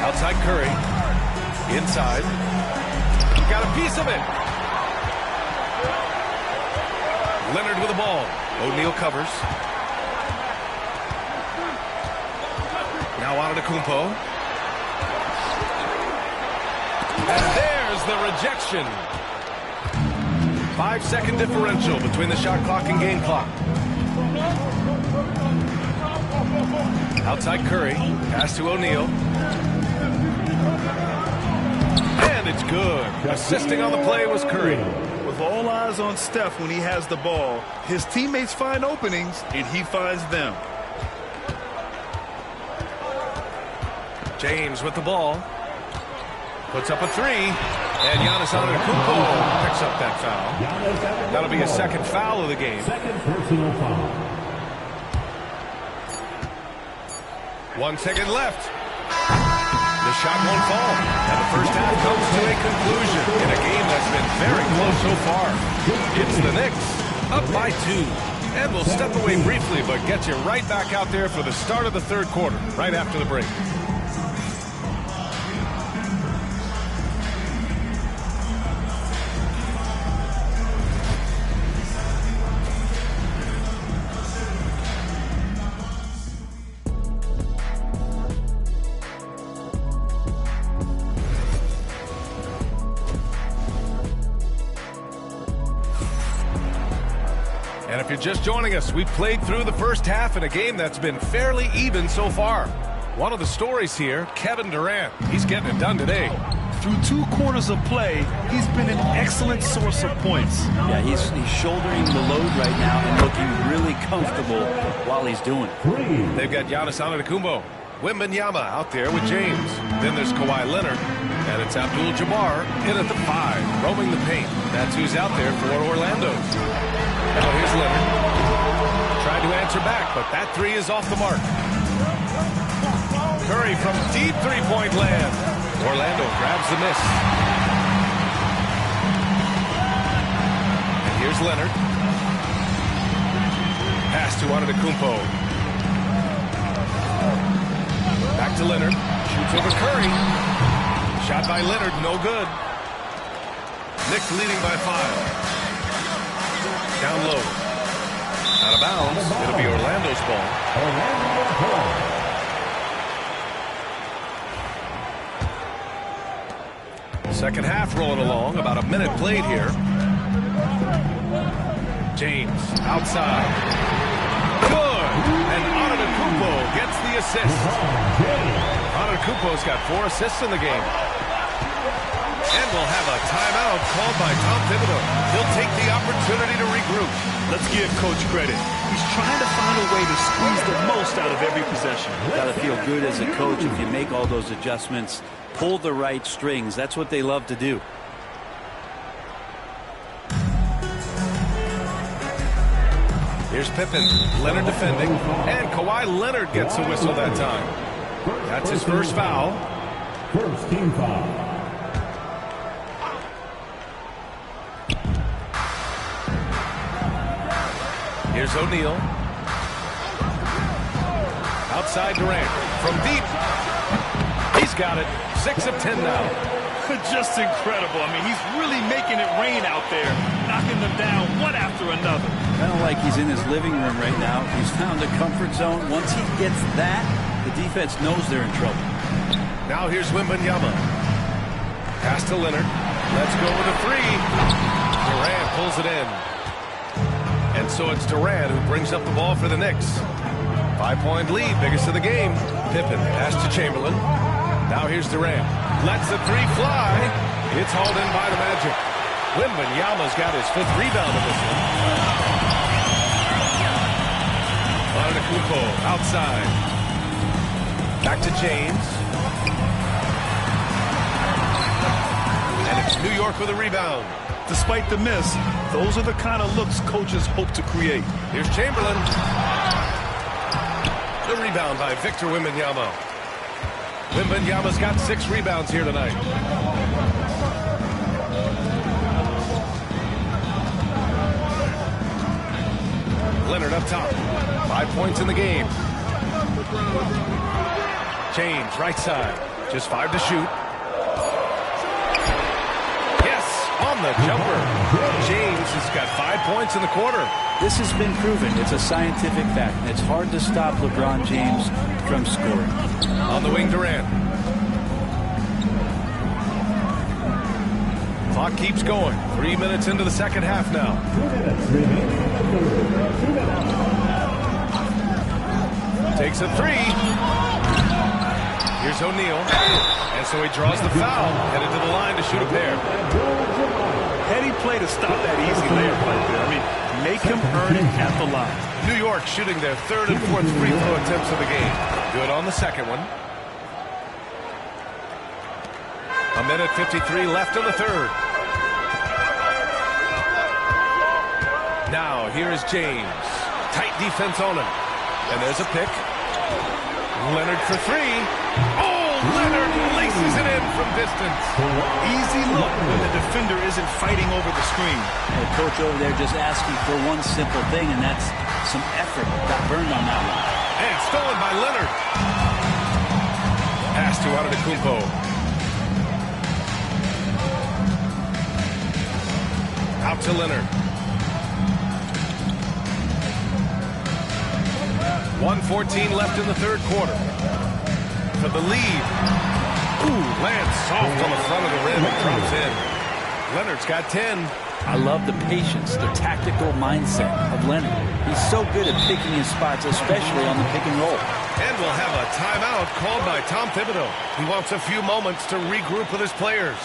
Outside Curry. Inside. Got a piece of it. Leonard with the ball. O'Neal covers. Now Antetokounmpo. And there's the rejection. 5-second differential between the shot clock and game clock. Outside Curry. Pass to O'Neal. And it's good. Assisting on the play was Curry. With all eyes on Steph when he has the ball, his teammates find openings, and he finds them. James with the ball. Puts up a three. And Giannis Antetokounmpo picks up that foul. That'll be a second foul of the game. Second personal foul. 1 second left. The shot won't fall. And the first half comes to a conclusion in a game that's been very close so far. It's the Knicks up by 2. And we'll step away briefly, but get you right back out there for the start of the third quarter, right after the break. And if you're just joining us, we've played through the first half in a game that's been fairly even so far. One of the stories here, Kevin Durant. He's getting it done today. Through 2 quarters of play, he's been an excellent source of points. Yeah, he's shouldering the load right now and looking really comfortable while he's doing it. They've got Giannis Antetokounmpo. Wembanyama out there with James. Then there's Kawhi Leonard. And it's Abdul-Jabbar in at the 5, roaming the paint. That's who's out there for Orlando. Now here's Leonard. Tried to answer back, but that 3 is off the mark. Curry from deep three-point land. Orlando grabs the miss. And here's Leonard. Pass to Antetokounmpo. Back to Leonard. Shoots over Curry. Shot by Leonard, no good. Knicks leading by 5. Down low. Out of bounds. It'll be Orlando's ball. Second half rolling along. About a minute played here. James outside. Good. And Antetokounmpo gets the assist. Antetokounmpo's got 4 assists in the game. And we'll have a timeout called by Tom Thibodeau. He'll take the opportunity to regroup. Let's give Coach credit. He's trying to find a way to squeeze the most out of every possession. Got to feel good as a coach if you make all those adjustments, pull the right strings. That's what they love to do. Here's Pippen. Leonard defending. And Kawhi Leonard gets a whistle that time. That's his first foul. First team foul. Here's O'Neal. Outside Durant. From deep. He's got it. 6 of 10 now. Just incredible. I mean, he's really making it rain out there, knocking them down one after another. Kind of like he's in his living room right now. He's found a comfort zone. Once he gets that, the defense knows they're in trouble. Now here's Wembanyama. Pass to Leonard. Let's go with a three. Durant pulls it in. And so it's Durant who brings up the ball for the Knicks. 5-point lead, biggest of the game. Pippen, pass to Chamberlain. Now here's Durant. Lets the three fly. It's hauled in by the Magic. Wembanyama's got his 5th rebound of this one. Antetokounmpo outside. Back to James. And it's New York with a rebound. Despite the miss, those are the kind of looks coaches hope to create. Here's Chamberlain. The rebound by Victor Wembanyama. Wembanyama's got 6 rebounds here tonight. Leonard up top. 5 points in the game. James, right side. Just 5 to shoot. Yes, on the jumper. James has got 5 points in the quarter. This has been proven. It's a scientific fact. It's hard to stop LeBron James from scoring. On the wing, Durant. Clock keeps going. 3 minutes into the second half now. 2 minutes. Takes a three. Here's O'Neal. And so he draws the foul. Headed to the line to shoot a pair. Heady play to stop that easy layup right there. I mean, make him earn it at the line. New York shooting their 3rd and 4th free throw attempts of the game. Good on the second one. 1:53 left in the 3rd. Now, here is James. Tight defense on him. And there's a pick. Leonard for 3. Oh, Leonard laces it in from distance. Easy look when the defender isn't fighting over the screen. The coach over there just asking for one simple thing, and that's some effort. Got burned on that one. And stolen by Leonard. Pass to Antetokounmpo. Out to Leonard. 1:14 left in the 3rd quarter. For the lead. Ooh, lands soft on the front of the rim and drops in. Leonard's got 10. I love the patience, the tactical mindset of Leonard. He's so good at picking his spots, especially on the pick and roll. And we'll have a timeout called by Tom Thibodeau. He wants a few moments to regroup with his players.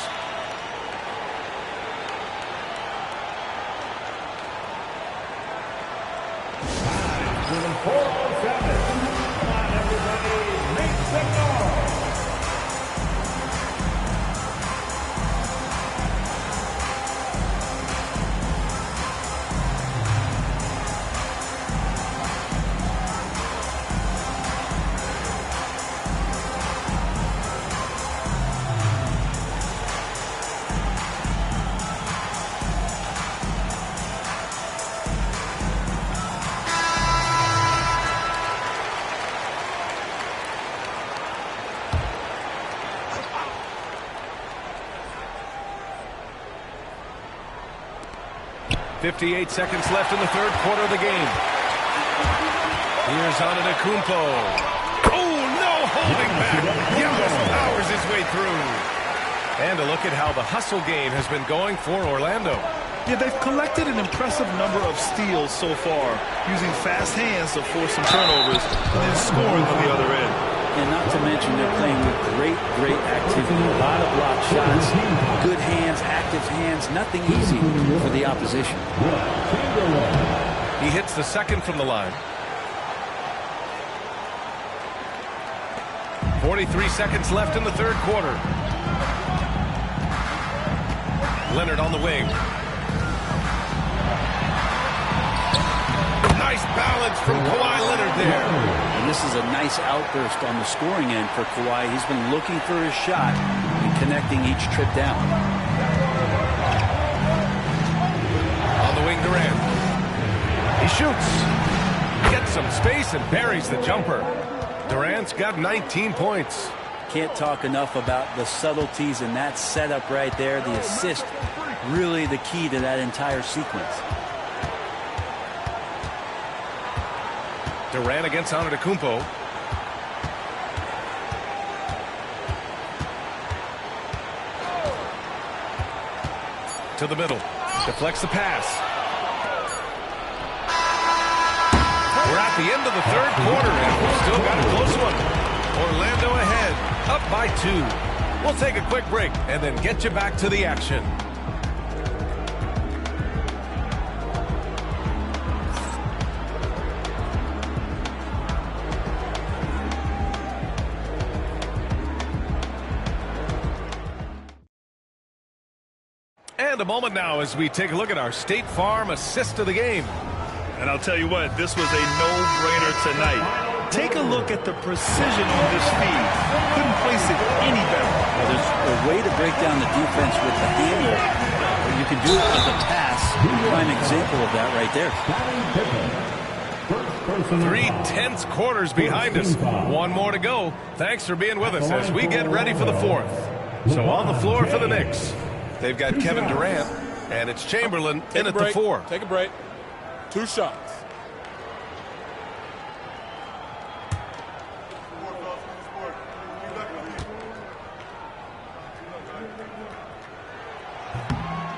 .58 seconds left in the 3rd quarter of the game. Here's Antetokounmpo. Oh, no holding back. Giannis powers his way through. And a look at how the hustle game has been going for Orlando. Yeah, they've collected an impressive number of steals so far, using fast hands to force some turnovers and then scoring on the other end. And not to mention they're playing with great activity. A lot of block shots, good nothing easy for the opposition. He hits the second from the line. 43 seconds left in the third quarter. Leonard on the wing. Nice balance from Kawhi Leonard there. And this is a nice outburst on the scoring end for Kawhi. He's been looking for his shot and connecting each trip down. On the wing, Durant. He shoots. Gets some space and buries the jumper. Durant's got 19 points. Can't talk enough about the subtleties in that setup right there. The assist, really the key to that entire sequence. Durant against Antetokounmpo. To the middle. Deflects the pass. We're at the end of the third quarter, and we've still got a close one. Orlando ahead, up by 2. We'll take a quick break and then get you back to the action. And a moment now as we take a look at our State Farm assist of the game. And I'll tell you what, this was a no-brainer tonight. Take a look at the precision on this feed. Couldn't place it any better. Well, there's a way to break down the defense with the handle, or you can do it with the pass. Prime example of that right there. 3 tense quarters behind us. One more to go. Thanks for being with us as we get ready for the fourth. So on the floor for the Knicks, they've got Kevin Durant, and it's Chamberlain in at the 4. Take a break. 2 shots.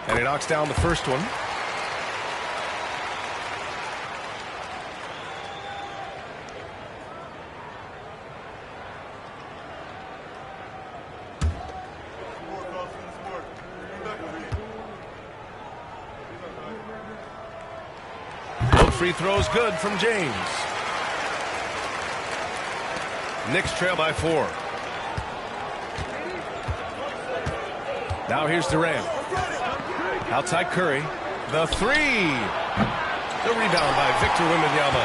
And he knocks down the first one. Free throws good from James. Knicks trail by 4. Now here's Durant. Outside Curry. The 3. The rebound by Victor Wembanyama.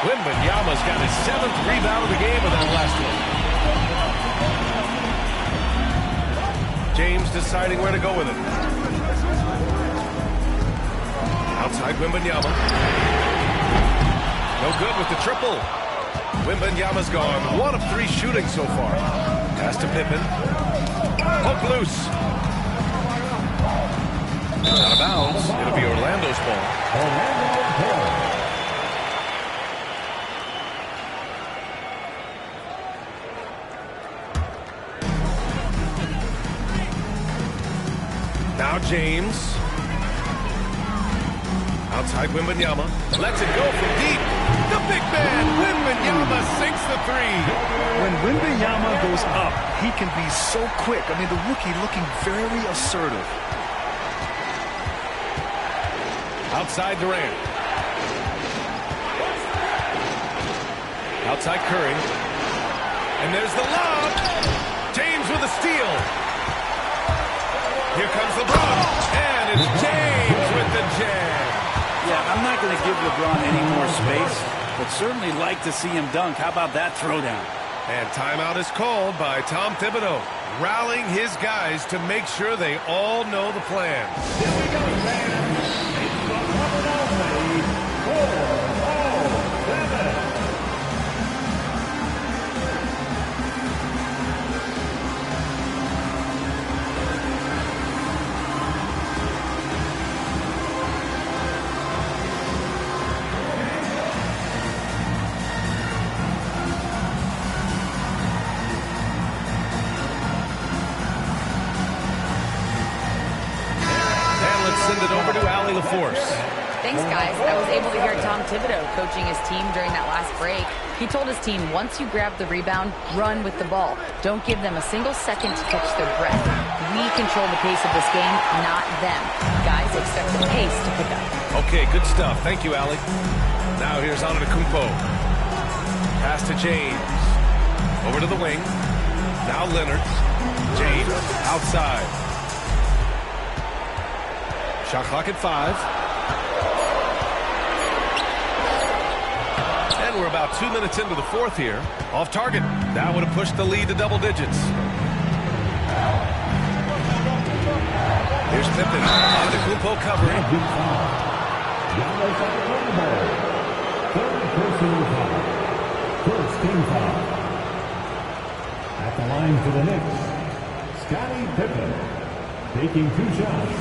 Wembanyama's got his 7th rebound of the game with that last one. James deciding where to go with it. Outside Wembanyama. No good with the triple. Wembanyama's gone 1 of 3 shooting so far. Pass to Pippen. Hook loose. Out of bounds. It'll be Orlando's ball. Now James. Outside Wembanyama. Lets it go from deep. The big man, Wembanyama, sinks the 3. When Wembanyama goes up, he can be so quick. I mean, the rookie looking very assertive. Outside Durant. Outside Curry. And there's the lob. James with a steal. Here comes LeBron. And it's James with the jam. Yeah, I'm not going to give LeBron any more space, but certainly like to see him dunk. How about that throwdown? And timeout is called by Tom Thibodeau, rallying his guys to make sure they all know the plan. Here we go, fans. It's the one and only 4-0-7. Send it over to Allie LaForce. Thanks, guys. I was able to hear Tom Thibodeau coaching his team during that last break. He told his team, once you grab the rebound, run with the ball. Don't give them a single second to catch their breath. We control the pace of this game, not them. Guys, expect the pace to pick up. Okay, good stuff. Thank you, Allie. Now here's Antetokounmpo. Pass to James. Over to the wing. Now Leonard. James outside. Shot clock at 5. And we're about 2 minutes into the fourth here. Off target. That would have pushed the lead to double digits. Here's Pippen. Antetokounmpo covering. First team foul. At the line for the Knicks, Scottie Pippen taking 2 shots.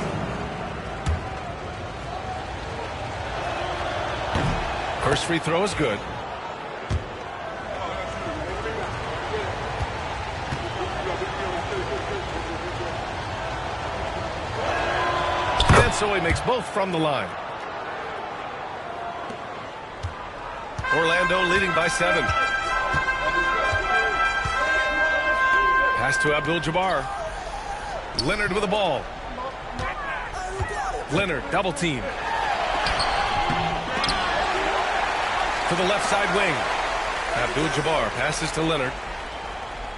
First free throw is good. And so he makes both from the line. Orlando leading by 7. Pass to Abdul-Jabbar. Leonard with the ball. Leonard double team. To the left side wing. Abdul-Jabbar passes to Leonard.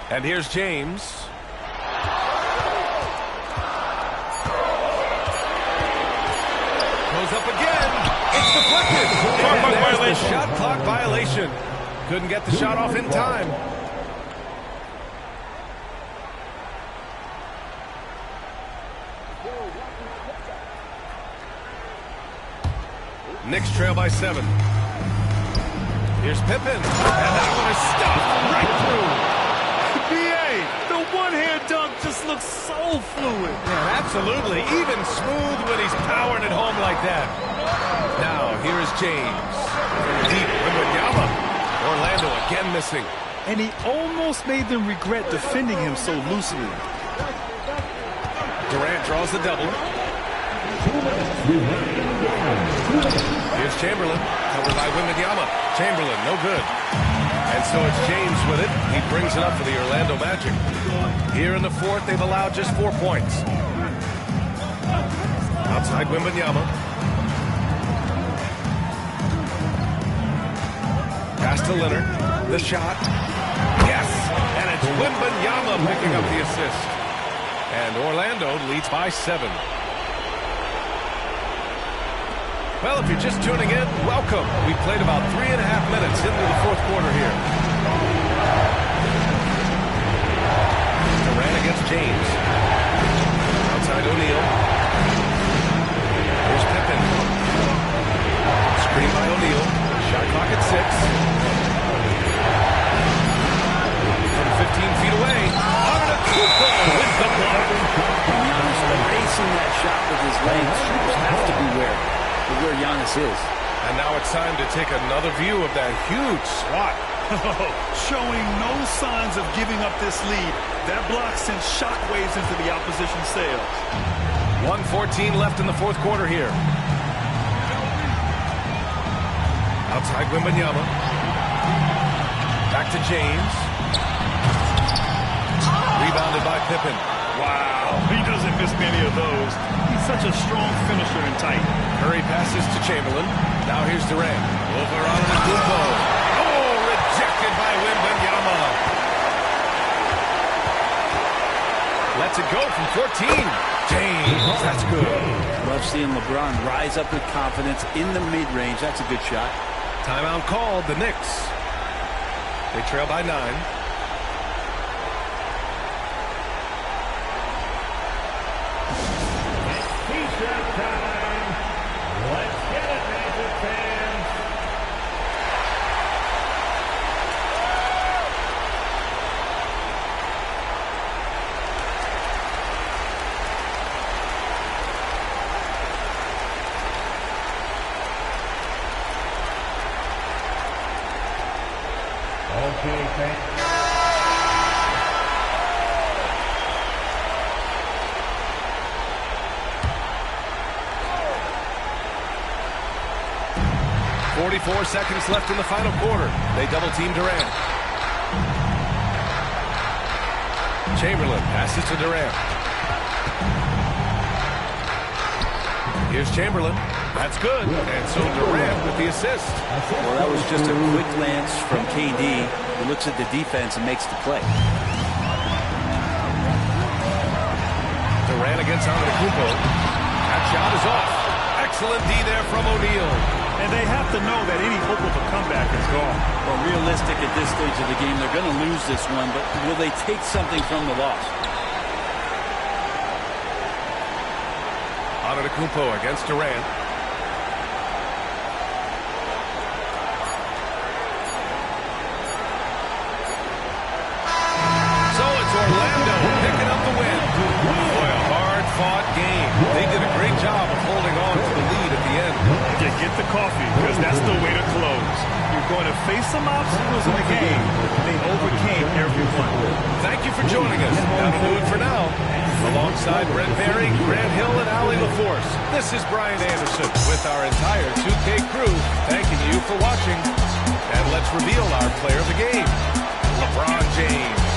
And here's James. Goes up again. It's deflected. And there's the shot clock violation. Couldn't get the shot off in time. Knicks trail by 7. Here's Pippen. And that one is stuffed right through. B.A., the one-hand dunk just looks so fluid. Yeah, absolutely. Even smooth when he's powering it home like that. Now, here is James. Deep Wembanyama. Orlando again missing. And he almost made them regret defending him so loosely. Durant draws the double. Here's Chamberlain. Covered by Wembanyama. Chamberlain, no good. And so it's James with it. He brings it up for the Orlando Magic. Here in the fourth, they've allowed just 4 points. Outside Wembanyama. Pass to Leonard. The shot. Yes! And it's Wembanyama picking up the assist. And Orlando leads by 7. Well, if you're just tuning in, welcome. We played about 3.5 minutes into the fourth quarter here. Durant against James. Outside O'Neal. Here's Pippen. Screen by O'Neal. Shot clock at 6. From 15 feet away. Antetokounmpo with the block. Giannis erasing that shot with his legs. Shooters have to beware of where Giannis is. And now it's time to take another view of that huge swat. Showing no signs of giving up this lead. That block sends shockwaves into the opposition sails. 1:14 left in the fourth quarter here. Outside Wembanyama. Back to James. Rebounded by Pippen. Wow, he doesn't miss many of those. He's such a strong finisher and tight. Curry passes to Chamberlain. Now here's Durant. Over on Antetokounmpo. Oh, rejected by Wembanyama. Lets it go from 14. James, that's good. Love seeing LeBron rise up with confidence in the mid-range. That's a good shot. Timeout called, the Knicks. They trail by 9. 44 seconds left in the final quarter. They double-team Durant. Chamberlain passes to Durant. Here's Chamberlain. That's good. And so Durant with the assist. Well, that was just a quick glance from KD. He looks at the defense and makes the play. Durant against Antetokounmpo. That shot is off. Excellent D there from O'Neal. And they have to know that any hope of a comeback is gone. Well, realistic at this stage of the game, they're going to lose this one, but will they take something from the loss? Antetokounmpo against Durant. So it's Orlando picking up the win. Boy, a hard-fought game. They did a great job of holding on to the lead at the end. Yeah, get the coffee, because that's the way to close. You're going to face some obstacles in the game. They overcame every one. Thank you for joining us. That'll do it for now. Alongside Brent Barry, Grant Hill, and Ali LaForce, this is Brian Anderson with our entire 2K crew thanking you for watching. And let's reveal our player of the game, LeBron James.